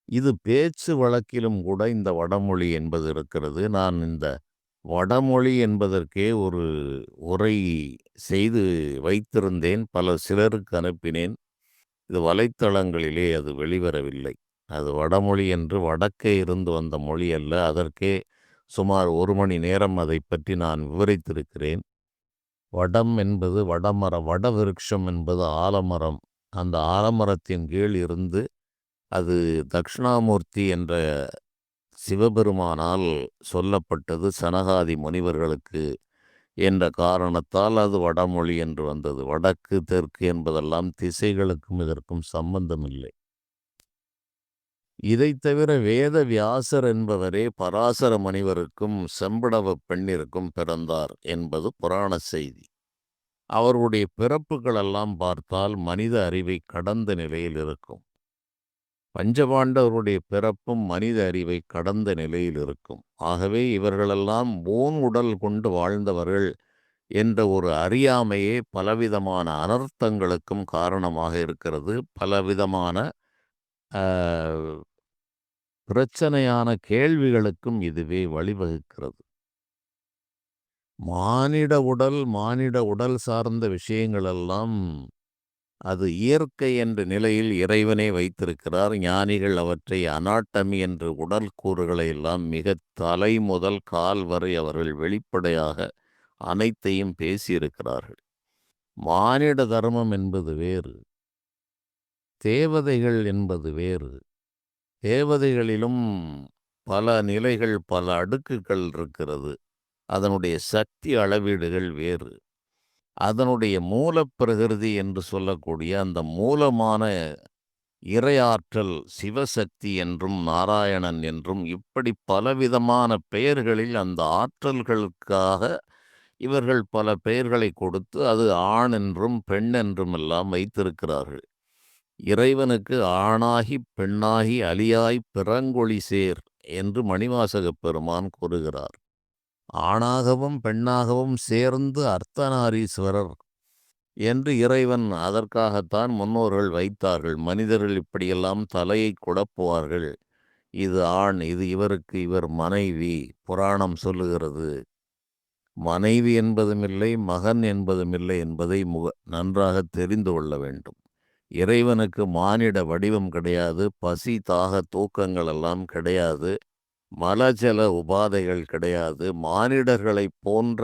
இது பேச்சு வழக்கிலும் கூட இந்த வடமொழி என்பது இருக்கிறது. நான் இந்த வடமொழி என்பதற்கே ஒரு உரை செய்து வைத்திருந்தேன். சிலருக்கு அனுப்பினேன். இது வலைத்தளங்களிலே அது வெளிவரவில்லை. அது வடமொழி என்று வடக்கே இருந்து வந்த மொழி அல்ல. அதற்கே சுமார் 1 மணி நேரம் அதை பற்றி நான் விவரித்திருக்கிறேன். வடம் என்பது வடமரம், வடவிருட்சம் என்பது ஆலமரம். அந்த ஆலமரத்தின் கீழ் இருந்து அது தட்சிணாமூர்த்தி என்ற சிவபெருமானால் சொல்லப்பட்டது சனகாதி முனிவர்களுக்கு என்ற காரணத்தால் அது வடமொழி என்று வந்தது. வடக்கு தெற்கு என்பதெல்லாம் திசைகளுக்கும் இதற்கும் சம்பந்தமில்லை. இதைத் தவிர வேத வியாசர் என்பவரே பராசர முனிவருக்கும் செம்படவ பெண்ணிற்கும் பிறந்தார் என்பது புராண செய்தி. அவருடைய பிறப்புகளெல்லாம் பார்த்தால் மனித அறிவை கடந்த நிலையில் இருக்கும். பஞ்சபாண்டவருடைய பிறப்பும் மனித அறிவை கடந்த நிலையில் இருக்கும். ஆகவே இவர்களெல்லாம் ஊன் உடல் கொண்டு வாழ்ந்தவர்கள் என்ற ஒரு அறியாமையே பலவிதமான அனர்த்தங்களுக்கும் காரணமாக இருக்கிறது. பலவிதமான அ பிரச்சனையான கேள்விகளுக்கும் இதுவே வழிவகுக்கிறது. மானிட உடல் சார்ந்த விஷயங்களெல்லாம் அது இயற்கை என்ற நிலையில் இறைவனே வைத்திருக்கிறார். ஞானிகள் அவற்றை அனாட்டமி என்ற உடல் கூறுகளை எல்லாம் மிக தலை முதல் கால் வரை அவர்கள் வெளிப்படையாக அனைத்தையும் பேசியிருக்கிறார்கள். மானிட தர்மம் என்பது வேறு, தேவதைகள் என்பது வேறு. தேவதைகளிலும் பல நிலைகள், பல அடுக்குகள் இருக்கிறது. அதனுடைய சக்தி அளவீடுகள் வேறு. அதனுடைய மூலப்பிரகிருதி என்று சொல்லக்கூடிய அந்த மூலமான இறையாற்றல் சிவசக்தி என்றும் நாராயணன் என்றும் இப்படி பலவிதமான பெயர்களில் அந்த ஆற்றல்களுக்காக இவர்கள் பல பெயர்களை கொடுத்து அது ஆண் என்றும் பெண் என்றும் எல்லாம் வைத்திருக்கிறார்கள். இறைவனுக்கு ஆணாகி பெண்ணாகி அலியாய் பிறங்கொழி சேர் என்று மணிவாசகப் பெருமான் கூறுகிறார். ஆணாகவும் பெண்ணாகவும் சேர்ந்து அர்த்தநாரீஸ்வரர் என்று இறைவன் அதற்காகத்தான் முன்னோர்கள் வைத்தார்கள். மனிதர்கள் இப்படியெல்லாம் தலையை குழப்புவார்கள். இது ஆண், இது இவருக்கு இவர் மனைவி. புராணம் சொல்லுகிறது. மனைவி என்பதுமில்லை, மகன் என்பதுமில்லை என்பதை நன்றாக தெரிந்து கொள்ள வேண்டும். இறைவனுக்கு மானிட வடிவம் கிடையாது. பசி, தாக, தூக்கங்கள் எல்லாம் கிடையாது. மலஜல உபாதைகள் கிடையாது. மானிடர்களைப் போன்ற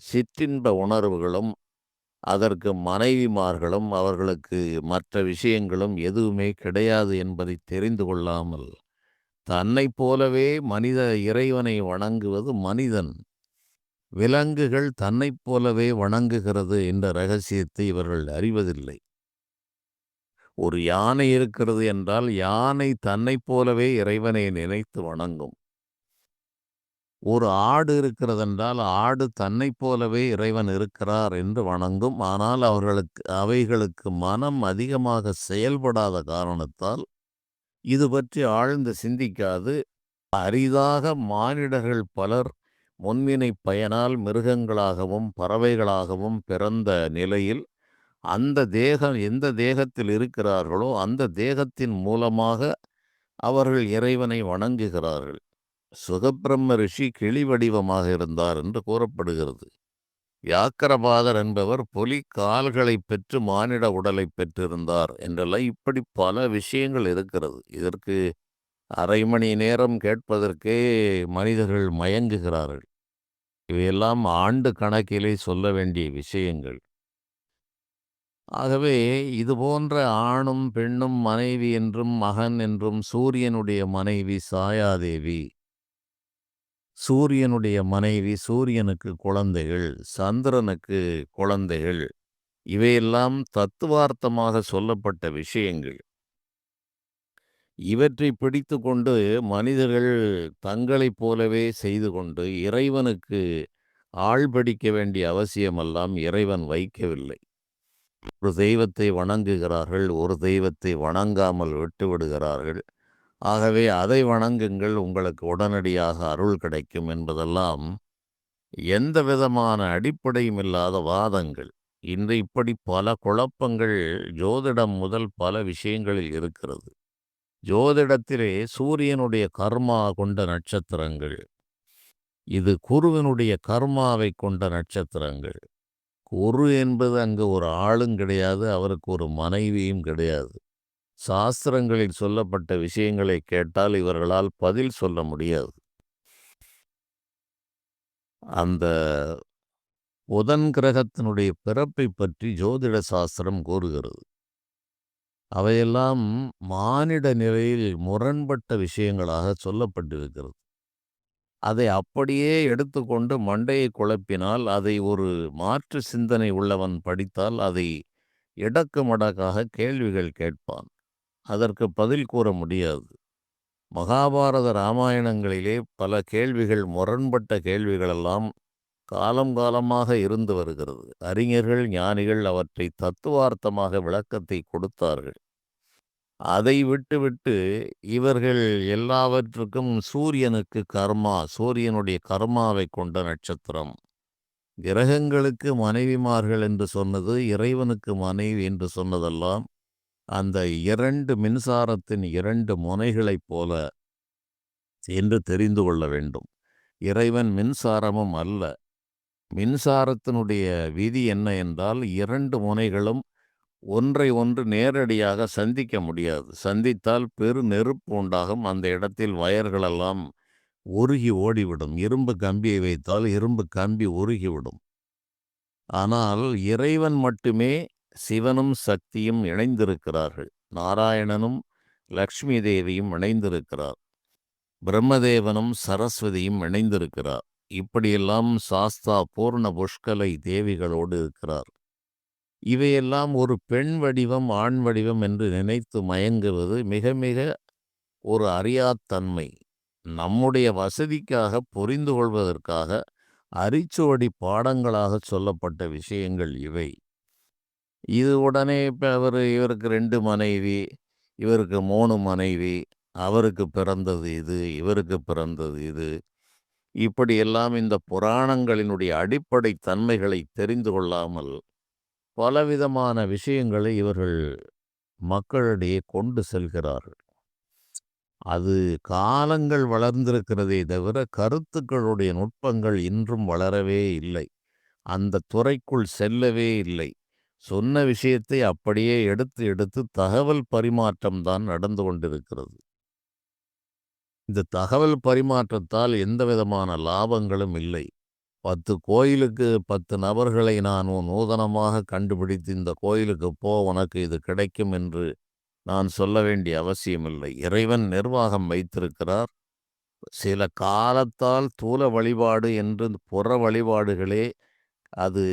சிற்றின்ப உணர்வுகளும் அதற்கு மனைவிமார்களும் அவர்களுக்கு மற்ற விஷயங்களும் எதுவுமே கிடையாது என்பதை தெரிந்து கொள்ளாமல் தன்னைப் போலவே இறைவனை வணங்குவது மனிதன். விலங்குகள் தன்னைப் போலவே வணங்குகிறது என்ற ரகசியத்தை இவர்கள் அறிவதில்லை. ஒரு யானை இருக்கிறது என்றால் யானை தன்னைப் போலவே இறைவனை நினைத்து வணங்கும். ஒரு ஆடு இருக்கிறதென்றால் ஆடு தன்னைப் போலவே இறைவன் இருக்கிறார் என்று வணங்கும். ஆனால் அவைகளுக்கு மனம் அதிகமாக செயல்படாத காரணத்தால் இது பற்றி ஆழ்ந்து சிந்திக்காது. அரிதாக மானிடர்கள் பலர் முன்வினை பயனால் மிருகங்களாகவும் பறவைகளாகவும் பிறந்த நிலையில் எந்த தேகத்தில் இருக்கிறார்களோ அந்த தேகத்தின் மூலமாக அவர்கள் இறைவனை வணங்குகிறார்கள். சுகப்பிரம்ம ரிஷி கிளி வடிவமாக இருந்தார் என்று கூறப்படுகிறது. வியாக்கரபாதர் என்பவர் புலி கால்களை பெற்று மானிட உடலை பெற்றிருந்தார் என்றெல்லாம் இப்படி பல விஷயங்கள் இருக்கிறது. இதற்கு அரை மணி நேரம் கேட்பதற்கே மனிதர்கள் மயங்குகிறார்கள். இவையெல்லாம் ஆண்டு கணக்கிலே சொல்ல வேண்டிய விஷயங்கள். ஆகவே இதுபோன்ற ஆணும் பெண்ணும் மனைவி என்றும் மகன் என்றும் சூரியனுடைய மனைவி சாயாதேவி, சூரியனுடைய மனைவி சூரியனுக்கு குழந்தைகள், சந்திரனுக்கு குழந்தைகள், இவையெல்லாம் தத்துவார்த்தமாக சொல்லப்பட்ட விஷயங்கள். இவற்றை பிடித்து கொண்டு மனிதர்கள் தங்களைப் போலவே செய்து கொண்டு இறைவனுக்கு ஆள்படிக்க வேண்டிய அவசியமெல்லாம் இறைவன் வைக்கவில்லை. ஒரு தெய்வத்தை வணங்குகிறார்கள், ஒரு தெய்வத்தை வணங்காமல் விட்டுவிடுகிறார்கள். ஆகவே அதை வணங்குங்கள், உங்களுக்கு உடனடியாக அருள் கிடைக்கும் என்பதெல்லாம் எந்த விதமான அடிப்படையும் இல்லாத வாதங்கள். இன்று இப்படி பல குழப்பங்கள் ஜோதிடம் முதல் பல விஷயங்களில் இருக்கிறது. ஜோதிடத்திலே சூரியனுடைய கர்மா கொண்ட நட்சத்திரங்கள், இது குருவினுடைய கர்மாவை கொண்ட நட்சத்திரங்கள். குரு என்பது அங்கு ஒரு ஆளும் கிடையாது, அவருக்கு ஒரு மனைவியும் கிடையாது. சாஸ்திரங்களில் சொல்லப்பட்ட விஷயங்களை கேட்டால் இவர்களால் பதில் சொல்ல முடியாது. அந்த புதன் கிரகத்தினுடைய பிறப்பை பற்றி ஜோதிட சாஸ்திரம் கூறுகிறது. அவையெல்லாம் மானிட நிலையில் முரண்பட்ட விஷயங்களாக சொல்லப்பட்டிருக்கிறது. அதை அப்படியே எடுத்துக்கொண்டு மண்டையை குழப்பினால், அதை ஒரு மாற்று சிந்தனை உள்ளவன் படித்தால் அதை இடக்கு மடக்காக கேள்விகள் கேட்பான். அதற்கு பதில் கூற முடியாது. மகாபாரத ராமாயணங்களிலே பல கேள்விகள், முரண்பட்ட கேள்விகளெல்லாம் காலம் காலமாக இருந்து வருகிறது. அறிஞர்கள், ஞானிகள் அவற்றை தத்துவார்த்தமாக விளக்கத்தை கொடுத்தார்கள். அதை விட்டுவிட்டு இவர்கள் எல்லாவற்றுக்கும் சூரியனுக்கு கர்மா, சூரியனுடைய கர்மாவை கொண்ட நட்சத்திரம், கிரகங்களுக்கு மனைவிமார்கள் என்று சொன்னது இறைவனுக்கு மனைவி என்று சொன்னதெல்லாம் அந்த 2 மின்சாரத்தின் 2 முனைகளைப் போல என்று தெரிந்து கொள்ள வேண்டும். இறைவன் மின்சாரமும் அல்ல. மின்சாரத்தினுடைய விதி என்ன என்றால் 2 முனைகளும் ஒன்றை ஒன்று நேரடியாக சந்திக்க முடியாது. சந்தித்தால் பெரு நெருப்பு உண்டாகும். அந்த இடத்தில் வயர்களெல்லாம் உருகி ஓடிவிடும். இரும்பு கம்பியை வைத்தால் இரும்பு கம்பி உருகிவிடும். ஆனால் இறைவன் மட்டுமே சிவனும் சக்தியும் இணைந்திருக்கிறார்கள். நாராயணனும் லக்ஷ்மி தேவியும் இணைந்திருக்கிறார். பிரம்மதேவனும் சரஸ்வதியும் இணைந்திருக்கிறார். இப்படியெல்லாம் சாஸ்தா பூர்ண புஷ்கலை தேவிகளோடு இருக்கிறார். இவையெல்லாம் ஒரு பெண் வடிவம் ஆண் வடிவம் என்று நினைத்து மயங்குவது மிக மிக ஒரு அறியாத்தன்மை. நம்முடைய வசதிக்காக புரிந்து கொள்வதற்காக அரிச்சுவடி பாடங்களாக சொல்லப்பட்ட விஷயங்கள் இவை. இது உடனே இப்போ இவருக்கு 2 மனைவி, இவருக்கு 3 மனைவி, அவருக்கு பிறந்தது இது, இவருக்கு பிறந்தது இது, இப்படியெல்லாம் இந்த புராணங்களினுடைய அடிப்படை தன்மைகளை தெரிந்து கொள்ளாமல் பலவிதமான விஷயங்களை இவர்கள் மக்களிடையே கொண்டு செல்கிறார்கள். அது காலங்கள் வளர்ந்திருக்கிறதே தவிர கருத்துக்களுடைய நுட்பங்கள் இன்றும் வளரவே இல்லை. அந்த துறைக்குள் செல்லவே இல்லை. சொன்ன விஷயத்தை அப்படியே எடுத்து எடுத்து தகவல் பரிமாற்றம் தான் நடந்து கொண்டிருக்கிறது. இந்த தகவல் பரிமாற்றத்தால் எந்த விதமான லாபங்களும் இல்லை. 10 கோயிலுக்கு 10 நபர்களை நான் நூதனமாக கண்டுபிடித்து இந்த கோயிலுக்கு போ, உனக்கு இது கிடைக்கும் என்று நான் சொல்ல வேண்டிய அவசியமில்லை. இறைவன் நிர்வாகம் வைத்திருக்கிறார். சில காலத்தால் தூல வழிபாடு என்று புற வழிபாடுகளே அது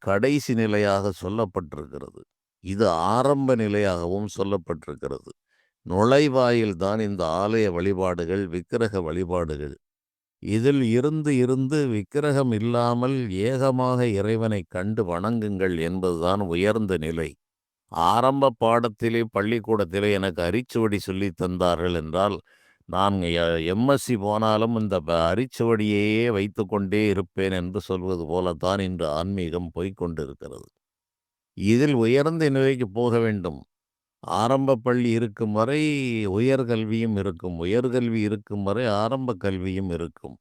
கடைசி நிலையாக சொல்லப்பட்டிருக்கிறது. இது ஆரம்ப நிலையாகவும் சொல்லப்பட்டிருக்கிறது. நுழைவாயில் தான் இந்த ஆலய வழிபாடுகள், விக்கிரக வழிபாடுகள். இதில் இருந்து இருந்து விக்கிரகம் இல்லாமல் ஏகமாக இறைவனை கண்டு வணங்குங்கள் என்பதுதான் உயர்ந்த நிலை. ஆரம்ப பாடத்திலே பள்ளிக்கூடத்திலே எனக்கு அரிச்சுவடி சொல்லி தந்தார்கள் என்றால் நான் எம்எஸ்சி போனாலும் இந்த அரிச்சுவடியையே வைத்து கொண்டே இருப்பேன் என்று சொல்வது போலத்தான் இன்று ஆன்மீகம் போய்கொண்டிருக்கிறது. இதில் உயர்ந்த நிலைக்கு போக வேண்டும். ஆரம்ப பள்ளி இருக்கும் வரை உயர்கல்வியும் இருக்கும். உயர்கல்வி இருக்கும் வரை ஆரம்ப கல்வியும் இருக்கும்.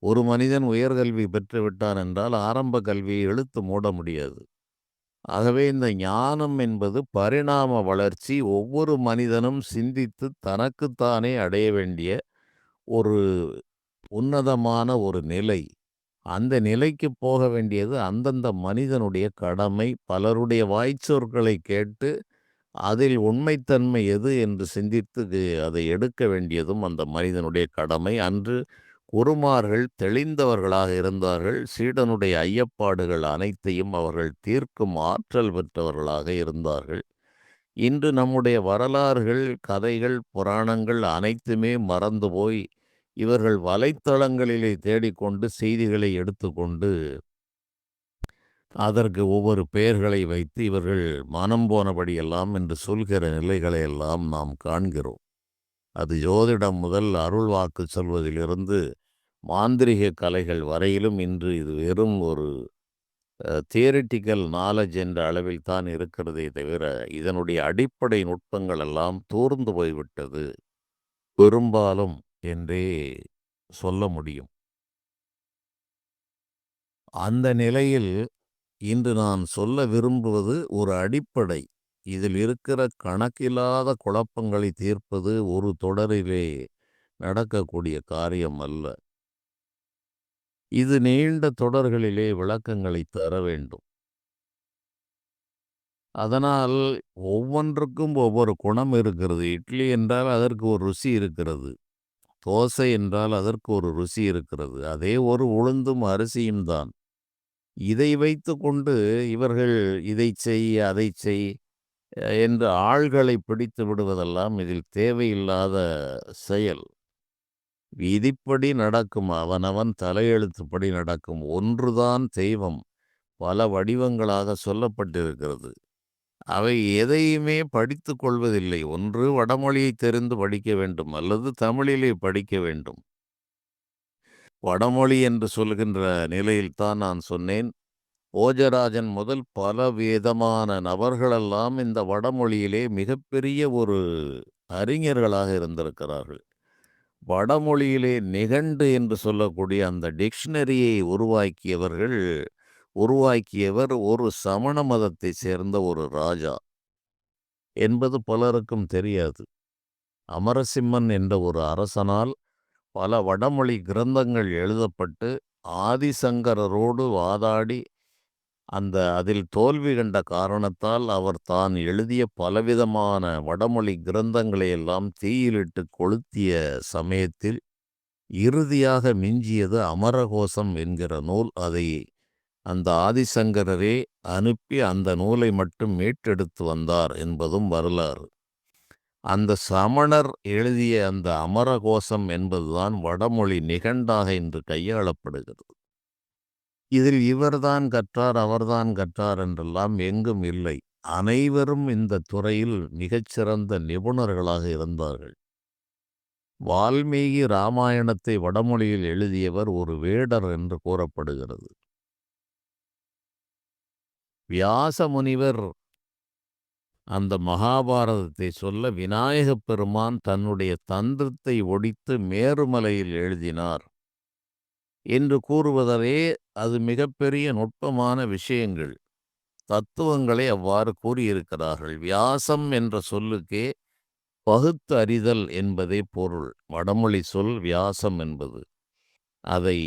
ஒரு மனிதன் உயர்கல்வி பெற்று விட்டான் என்றால் ஆரம்ப கல்வியை இழுத்து மூட முடியாது. ஆகவே இந்த ஞானம் என்பது பரிணாம வளர்ச்சி. ஒவ்வொரு மனிதனும் சிந்தித்து தனக்குத்தானே அடைய வேண்டிய ஒரு உன்னதமான ஒரு நிலை. அந்த நிலைக்கு போக வேண்டியது அந்தந்த மனிதனுடைய கடமை. பலருடைய வாய்ச்சொற்களை கேட்டு அதில் உண்மைத்தன்மை எது என்று சிந்தித்து அதை எடுக்க வேண்டியதும் அந்த மனிதனுடைய கடமை. அன்று குருமார்கள் தெளிந்தவர்களாக இருந்தார்கள். சீடனுடைய ஐயப்பாடுகள் அனைத்தையும் அவர்கள் தீர்க்கும் ஆற்றல் பெற்றவர்களாக இருந்தார்கள். இன்று நம்முடைய வரலாறுகள், கதைகள், புராணங்கள் அனைத்துமே மறந்து போய் இவர்கள் வலைத்தளங்களிலே தேடிக்கொண்டு செய்திகளை எடுத்துக்கொண்டு அதற்கு ஒவ்வொரு பெயர்களை வைத்து இவர்கள் மனம் போனபடியெல்லாம் என்று சொல்கிற நிலைகளை எல்லாம் நாம் காண்கிறோம். அது ஜோதிடம் முதல் அருள் வாக்கு சொல்வதிலிருந்து மாந்திரிக கலைகள் வரையிலும் இன்று இது வெறும் ஒரு தியரிட்டிக்கல் நாலேஜ் என்ற அளவில் தான் இருக்கிறதே தவிர இதனுடைய அடிப்படை நுட்பங்கள் எல்லாம் தூர்ந்து போய்விட்டது பெரும்பாலும் என்றே சொல்ல முடியும். அந்த நிலையில் இன்று நான் சொல்ல விரும்புவது ஒரு அடிப்படை. இதில் இருக்கிற கணக்கில்லாத குழப்பங்களை தீர்ப்பது ஒரு தொடரிலே நடக்கக்கூடிய காரியம் அல்ல. இது நீண்ட தொடர்களிலே விளக்கங்களை தர வேண்டும். அதனால் ஒவ்வொன்றுக்கும் ஒவ்வொரு குணம் இருக்கிறது. இட்லி என்றால் அதற்கு ஒரு ருசி இருக்கிறது. தோசை என்றால் அதற்கு ஒரு ருசி இருக்கிறது. அதே ஒரு உளுந்தும் அரிசியும் தான். இதை வைத்து கொண்டு இவர்கள் இதை செய் அதை செய் என்று ஆள்களை பிடித்து விடுவதெல்லாம் இதில் தேவையில்லாத செயல். விதிப்படி நடக்கும், அவனவன் தலையெழுத்துப்படி நடக்கும். ஒன்றுதான் தெய்வம் பல வடிவங்களாக சொல்லப்பட்டிருக்கிறது. அவை எதையுமே படித்து கொள்வதில்லை. ஒன்று வடமொழியை தெரிந்து படிக்க வேண்டும் அல்லது தமிழிலே படிக்க வேண்டும். வடமொழி என்று சொல்கின்ற நிலையில்தான் நான் சொன்னேன், போஜராஜன் முதல் பலவிதமான நபர்களெல்லாம் இந்த வடமொழியிலே மிகப்பெரிய ஒரு அறிஞர்களாக இருந்திருக்கிறார்கள். வடமொழியிலே நிகண்டு என்று சொல்லக்கூடிய அந்த டிக்ஷனரியை உருவாக்கியவர் ஒரு சமண மதத்தை சேர்ந்த ஒரு ராஜா என்பது பலருக்கும் தெரியாது. அமரசிம்மன் என்ற ஒரு அரசனால் பல வடமொழி கிரந்தங்கள் எழுதப்பட்டு ஆதிசங்கரரோடு வாதாடி அதில் தோல்வி கண்ட காரணத்தால் அவர் தான் எழுதிய பலவிதமான வடமொழி கிரந்தங்களை எல்லாம் தீயிலிட்டு கொளுத்திய சமயத்தில் இறுதியாக மிஞ்சியது அமரகோசம் என்கிற நூல். அதை அந்த ஆதிசங்கரரே அனுப்பி அந்த நூலை மட்டும் மீட்டெடுத்து வந்தார் என்பதும் வரலாறு. அந்த சமணர் எழுதிய அந்த அமரகோசம் என்பதுதான் வடமொழி நிகண்டாக இன்று கையாளப்படுகிறது. இதில் இவர்தான் கற்றார், அவர்தான் கற்றார் என்றெல்லாம் எங்கும் இல்லை. அனைவரும் இந்த துறையில் மிகச்சிறந்த நிபுணர்களாக இருந்தார்கள். வால்மீகி ராமாயணத்தை வடமொழியில் எழுதியவர் ஒரு வேடர் என்று கூறப்படுகிறது. வியாச முனிவர் அந்த மகாபாரதத்தை சொல்ல விநாயகப் பெருமான் தன்னுடைய தந்திரத்தை ஒடித்து மேருமலையில் எழுதினார் என்று கூறுவதே அது மிகப்பெரிய நுட்பமான விஷயங்கள், தத்துவங்களை அவ்வாறு கூறியிருக்கிறார்கள். வியாசம் என்ற சொல்லுக்கே பகுத்து அறிதல் என்பதே பொருள். வடமொழி சொல் வியாசம் என்பது. அதை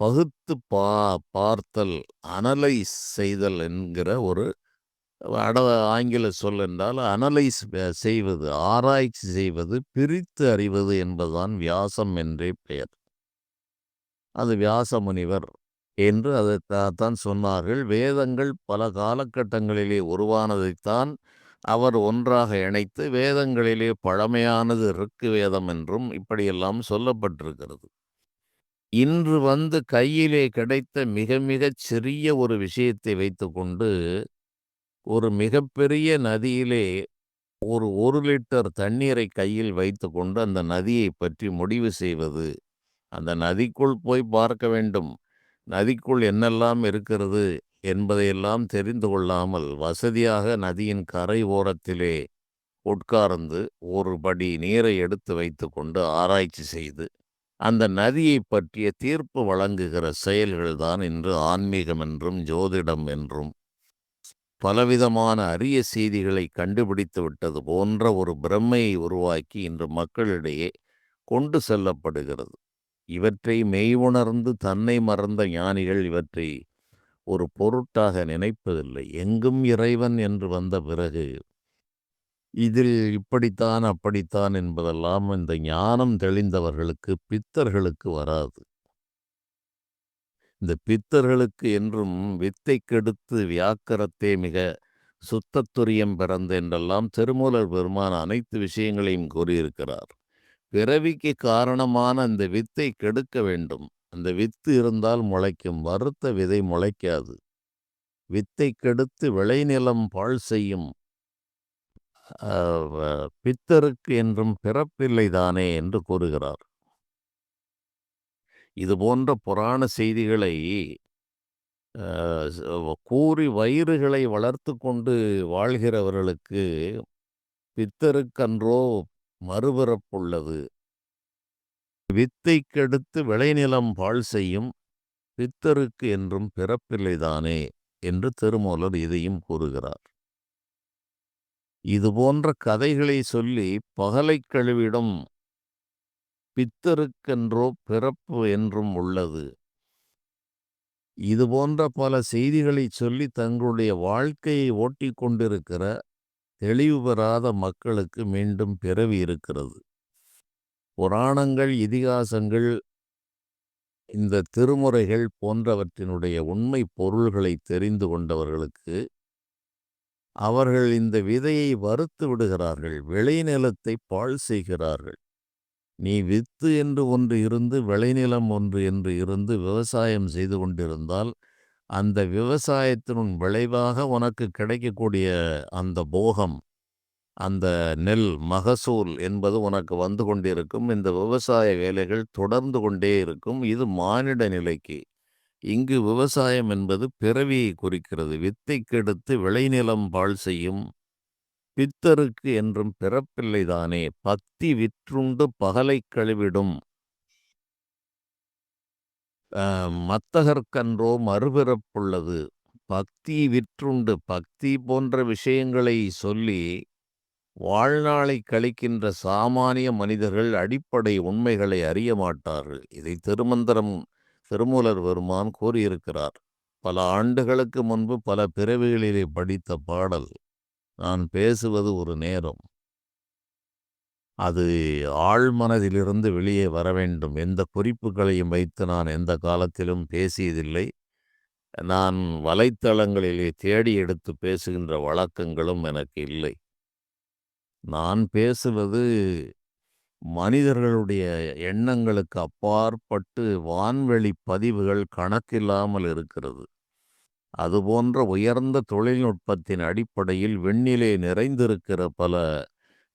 பகுத்து பார்த்தல், அனலைஸ் செய்தல் என்கிற ஒரு ஆங்கில சொல் என்றால் அனலைஸ் செய்வது, ஆராய்ச்சி செய்வது, பிரித்து அறிவது என்பதுதான் வியாசம் என்றே பெயர். அது வியாச முனிவர் என்று அதைத்தான் சொன்னார்கள். வேதங்கள் பல காலகட்டங்களிலே உருவானதைத்தான் அவர் ஒன்றாக இணைத்து வேதங்களிலே பழமையானது ரிக்கு வேதம் என்றும் இப்படியெல்லாம் சொல்லப்பட்டிருக்கிறது. இன்று வந்து கையிலே கிடைத்த மிக மிகச் சிறிய ஒரு விஷயத்தை வைத்துக்கொண்டு ஒரு மிகப்பெரிய நதியிலே ஒரு லிட்டர் தண்ணீரை கையில் வைத்துக்கொண்டு அந்த நதியை பற்றி முடிவு செய்வது, அந்த நதிக்குள் போய் பார்க்க வேண்டும், நதிக்குள் என்னெல்லாம் இருக்கிறது என்பதையெல்லாம் தெரிந்து கொள்ளாமல் வசதியாக நதியின் கரை ஓரத்திலே உட்கார்ந்து ஒரு படி நீரை எடுத்து வைத்துக்கொண்டு ஆராய்ச்சி செய்து அந்த நதியை பற்றிய தீர்ப்பு வழங்குகிற செயல்கள்தான் இன்று ஆன்மீகம் என்றும் ஜோதிடம் என்றும் பலவிதமான அரிய செய்திகளை கண்டுபிடித்து விட்டது போன்ற ஒரு பிரமையை உருவாக்கி இன்று மக்களிடையே கொண்டு செல்லப்படுகிறது. இவற்றை மெய்வுணர்ந்து தன்னை மறந்த ஞானிகள் இவற்றை ஒரு பொருட்டாக நினைப்பதில்லை. எங்கும் இறைவன் என்று வந்த பிறகு இதில் இப்படித்தான் அப்படித்தான் என்பதெல்லாம் இந்த ஞானம் தெளிந்தவர்களுக்கு, பித்தர்களுக்கு வராது. இந்த பித்தர்களுக்கு என்றும் வித்தை கெடுத்து வியாக்கரத்தே மிக சுத்தத்துரியம் பிறந்த என்றெல்லாம் திருமூலர் பெருமான் அனைத்து விஷயங்களையும் கூறியிருக்கிறார். பிறவிக்கு காரணமான அந்த வித்தை கெடுக்க வேண்டும். அந்த வித்து இருந்தால் முளைக்கும், வறுத்த விதை முளைக்காது. வித்தை கெடுத்து விளைநிலம் பாழ் செய்யும் பித்தருக்கு என்றும் பிறப்பில்லைதானே என்று கூறுகிறார். இது போன்ற புராண செய்திகளை கூறி வயிறுகளை வளர்த்து கொண்டு வாழ்கிறவர்களுக்கு பித்தருக்கன்றோ மறுபிறப்புள்ளது. வித்தை கெடுத்து விளைநிலம் பாழ் செய்யும் பித்தருக்கு என்றும் பிறப்பில்லைதானே என்று திருமூலர் இதையும் கூறுகிறார். இது போன்ற கதைகளை சொல்லி பகலை கழுவிடும் பித்தருக்கென்றோ பிறப்பு என்றும் உள்ளது. இது போன்ற பல செய்திகளை சொல்லி தங்களுடைய வாழ்க்கையை ஓட்டிக் கொண்டிருக்கிற தெளிவு பெறாத மக்களுக்கு மீண்டும் பிறவி இருக்கிறது. புராணங்கள், இதிகாசங்கள், இந்த திருமுறைகள் போன்றவற்றினுடைய உண்மை பொருள்களை தெரிந்து கொண்டவர்களுக்கு அவர்கள் இந்த விதையை வறுத்து விடுகிறார்கள், விளைநிலத்தை பாழ் செய்கிறார்கள். நீ வித்து என்று ஒன்று இருந்து விளைநிலம் ஒன்று என்று இருந்து விவசாயம் செய்து கொண்டிருந்தால் அந்த விவசாயத்தின் விளைவாக உனக்கு கிடைக்கக்கூடிய அந்த போகம், அந்த நெல் மகசூல் என்பது உனக்கு வந்து கொண்டிருக்கும். இந்த விவசாய வேலைகள் தொடர்ந்து கொண்டே இருக்கும். இது மானிட நிலைக்கு. இங்கு விவசாயம் என்பது பிறவியை குறிக்கிறது. வித்தை கெடுத்து விளைநிலம் பாழ் செய்யும் பித்தருக்கு என்றும் பிறப்பில்லைதானே. பக்தி விற்றுண்டு பகலைக் கழுவிடும் மத்தகர்க்கன்றோ மறுபிறப்புள்ளது. பக்தி விற்றுண்டு பக்தி போன்ற விஷயங்களை சொல்லி வாழ்நாளை கழிக்கின்ற சாமானிய மனிதர்கள் அடிப்படை உண்மைகளை அறிய மாட்டார்கள். இதை திருமூலர் பெருமான் கூறியிருக்கிறார். பல ஆண்டுகளுக்கு முன்பு பல பிறவிகளிலே படித்த பாடல். நான் பேசுவது ஒரு நேரம், அது ஆழ்மனதிலிருந்து வெளியே வர வேண்டும். எந்த குறிப்புகளையும் வைத்து நான் எந்த காலத்திலும் பேசியதில்லை. நான் வலைத்தளங்களிலே தேடி எடுத்து பேசுகின்ற வழக்கங்களும் எனக்கு இல்லை. நான் பேசுவது மனிதர்களுடைய எண்ணங்களுக்கு அப்பாற்பட்டு வான்வெளி பதிவுகள் கணக்கில்லாமல் இருக்கிறது. அதுபோன்ற உயர்ந்த தொழில்நுட்பத்தின் அடிப்படையில் விண்ணிலே நிறைந்திருக்கிற பல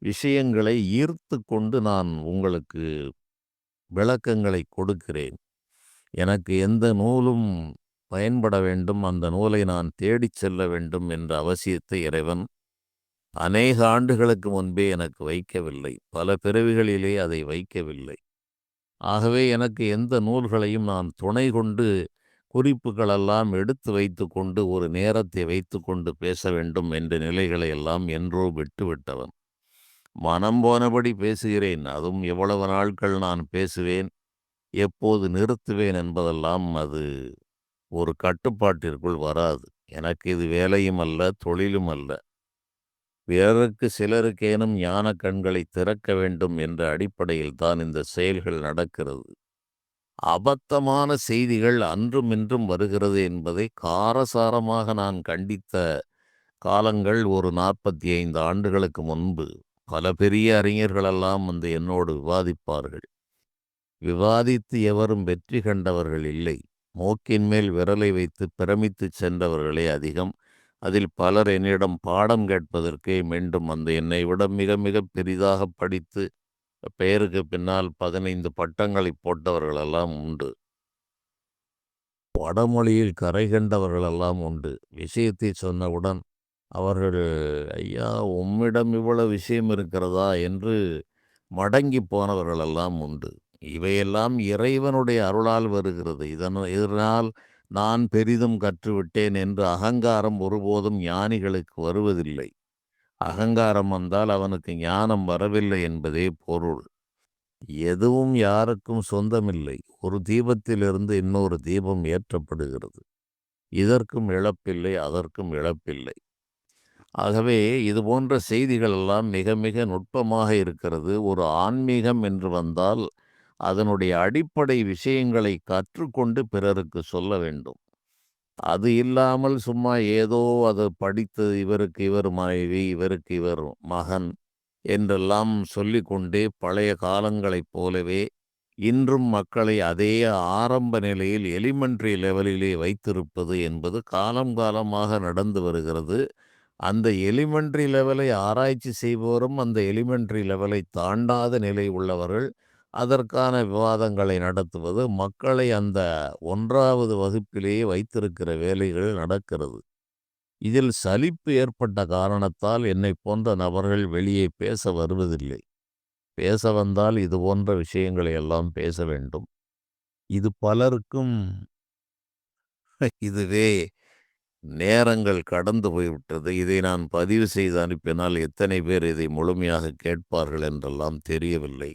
விஷயங்களை ஈர்த்து கொண்டு நான் உங்களுக்கு விளக்கங்களை கொடுக்கிறேன். எனக்கு எந்த நூலும் பயன்பட வேண்டும், அந்த நூலை நான் தேடிச் செல்ல வேண்டும் என்ற அவசியத்தை இறைவன் அநேக ஆண்டுகளுக்கு முன்பே எனக்கு வைக்கவில்லை. பல பிறவிகளிலே அதை வைக்கவில்லை. ஆகவே எனக்கு எந்த நூல்களையும் நான் துணை கொண்டு குறிப்புகளெல்லாம் எடுத்து வைத்து கொண்டு ஒரு நேரத்தை வைத்து கொண்டு பேச வேண்டும் என்ற நிலைகளை எல்லாம் என்றோ விட்டுவிட்டவன். மனம் போனபடி பேசுகிறேன். அதுவும் எவ்வளவு நாட்கள் நான் பேசுவேன், எப்போது நிறுத்துவேன் என்பதெல்லாம் அது ஒரு கட்டுப்பாட்டிற்குள் வராது. எனக்கு இது வேலையும் அல்ல, தொழிலும் அல்ல. பிறருக்கு சிலருக்கேனும் ஞான கண்களை திறக்க வேண்டும் என்ற அடிப்படையில் தான் இந்த செயல்கள் நடக்கிறது. அபத்தமான செய்திகள் அன்றும் இன்றும் வருகிறது என்பதை காரசாரமாக நான் கண்டித்த காலங்கள் ஒரு 45 ஆண்டுகளுக்கு முன்பு. பல பெரிய அறிஞர்களெல்லாம் வந்து என்னோடு விவாதிப்பார்கள். விவாதித்து எவரும் வெற்றி கண்டவர்கள் இல்லை. மூக்கின் மேல் விரலை வைத்து பிரமித்து சென்றவர்களே அதிகம். அதில் பலர் என்னிடம் பாடம் கேட்பதற்கே மீண்டும் வந்து என்னை விட மிக மிக பெரிதாக படித்து பெயருக்கு பின்னால் 15 பட்டங்களை போட்டவர்களெல்லாம் உண்டு. வடமொழியில் கரை கண்டவர்களெல்லாம் உண்டு. விஷயத்தை சொன்னவுடன் அவர்கள், ஐயா உம்மிடம் இவ்வளவு விஷயம் இருக்கிறதா என்று மடங்கி போனவர்களெல்லாம் உண்டு. இவையெல்லாம் இறைவனுடைய அருளால் வருகிறது. இதனால் நான் பெரிதும் கற்றுவிட்டேன் என்று அகங்காரம் ஒருபோதும் ஞானிகளுக்கு வருவதில்லை. அகங்காரம் வந்தால் அவனுக்கு ஞானம் வரவில்லை என்பதே பொருள். எதுவும் யாருக்கும் சொந்தமில்லை. ஒரு தீபத்திலிருந்து இன்னொரு தீபம் ஏற்றப்படுகிறது. இதற்கும் இழப்பில்லை, அதற்கும் இழப்பில்லை. ஆகவே இது போன்ற செய்திகள் எல்லாம் மிக மிக நுட்பமாக இருக்கிறது. ஒரு ஆன்மீகம் என்று வந்தால் அதனுடைய அடிப்படை விஷயங்களை கற்றுக்கொண்டு பிறருக்கு சொல்ல வேண்டும். அது இல்லாமல் சும்மா ஏதோ அது படித்து இவருக்கு இவர் மனைவி, இவருக்கு இவர் மகன் என்றெல்லாம் சொல்லிக்கொண்டே பழைய காலங்களைப் போலவே இன்றும் மக்களை அதே ஆரம்ப நிலையில் எலிமெண்ட்ரி லெவலிலே வைத்திருப்பது என்பது காலம் காலமாக நடந்து வருகிறது. அந்த எலிமெண்ட்ரி லெவலை ஆராய்ச்சி செய்வோரும் அந்த எலிமெண்ட்ரி லெவலை தாண்டாத நிலை உள்ளவர்கள் அதற்கான விவாதங்களை நடத்துவது, மக்களை அந்த 1வது வகுப்பிலேயே வைத்திருக்கிற வேலைகள் நடக்கிறது. இதில் சலிப்பு ஏற்பட்ட காரணத்தால் என்னை போன்ற நபர்கள் வெளியே பேச வருவதில்லை. பேச வந்தால் இது போன்ற விஷயங்களை எல்லாம் பேச வேண்டும். இது பலருக்கும் இதுவே நேரங்கள் கடந்து போய்விட்டது. இதை நான் பதிவு செய்து அனுப்பினால் எத்தனை பேர் இதை முழுமையாக கேட்பார்கள் என்றெல்லாம் தெரியவில்லை.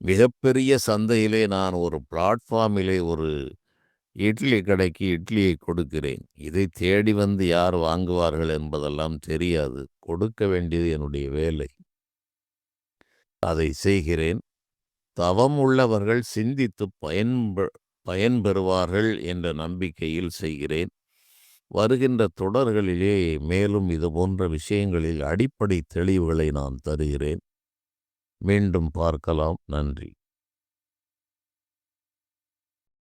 மிகப்பெரிய சந்தையிலே நான் ஒரு பிளாட்ஃபார்மிலே ஒரு இட்லி கடைக்கு இட்லியை கொடுக்கிறேன். இதை தேடி வந்து யார் வாங்குவார்கள் என்பதெல்லாம் தெரியாது. கொடுக்க வேண்டியது என்னுடைய வேலை. அதை செய்கிறேன். தவம் உள்ளவர்கள் சிந்தித்து பயன்பெறுவார்கள் என்ற நம்பிக்கையில் செய்கிறேன். வருகின்ற தொடர்களிலே மேலும் இது போன்ற விஷயங்களில் அடிப்படை தெளிவுகளை நான் தருகிறேன். மீண்டும் பார்க்கலாம். நன்றி.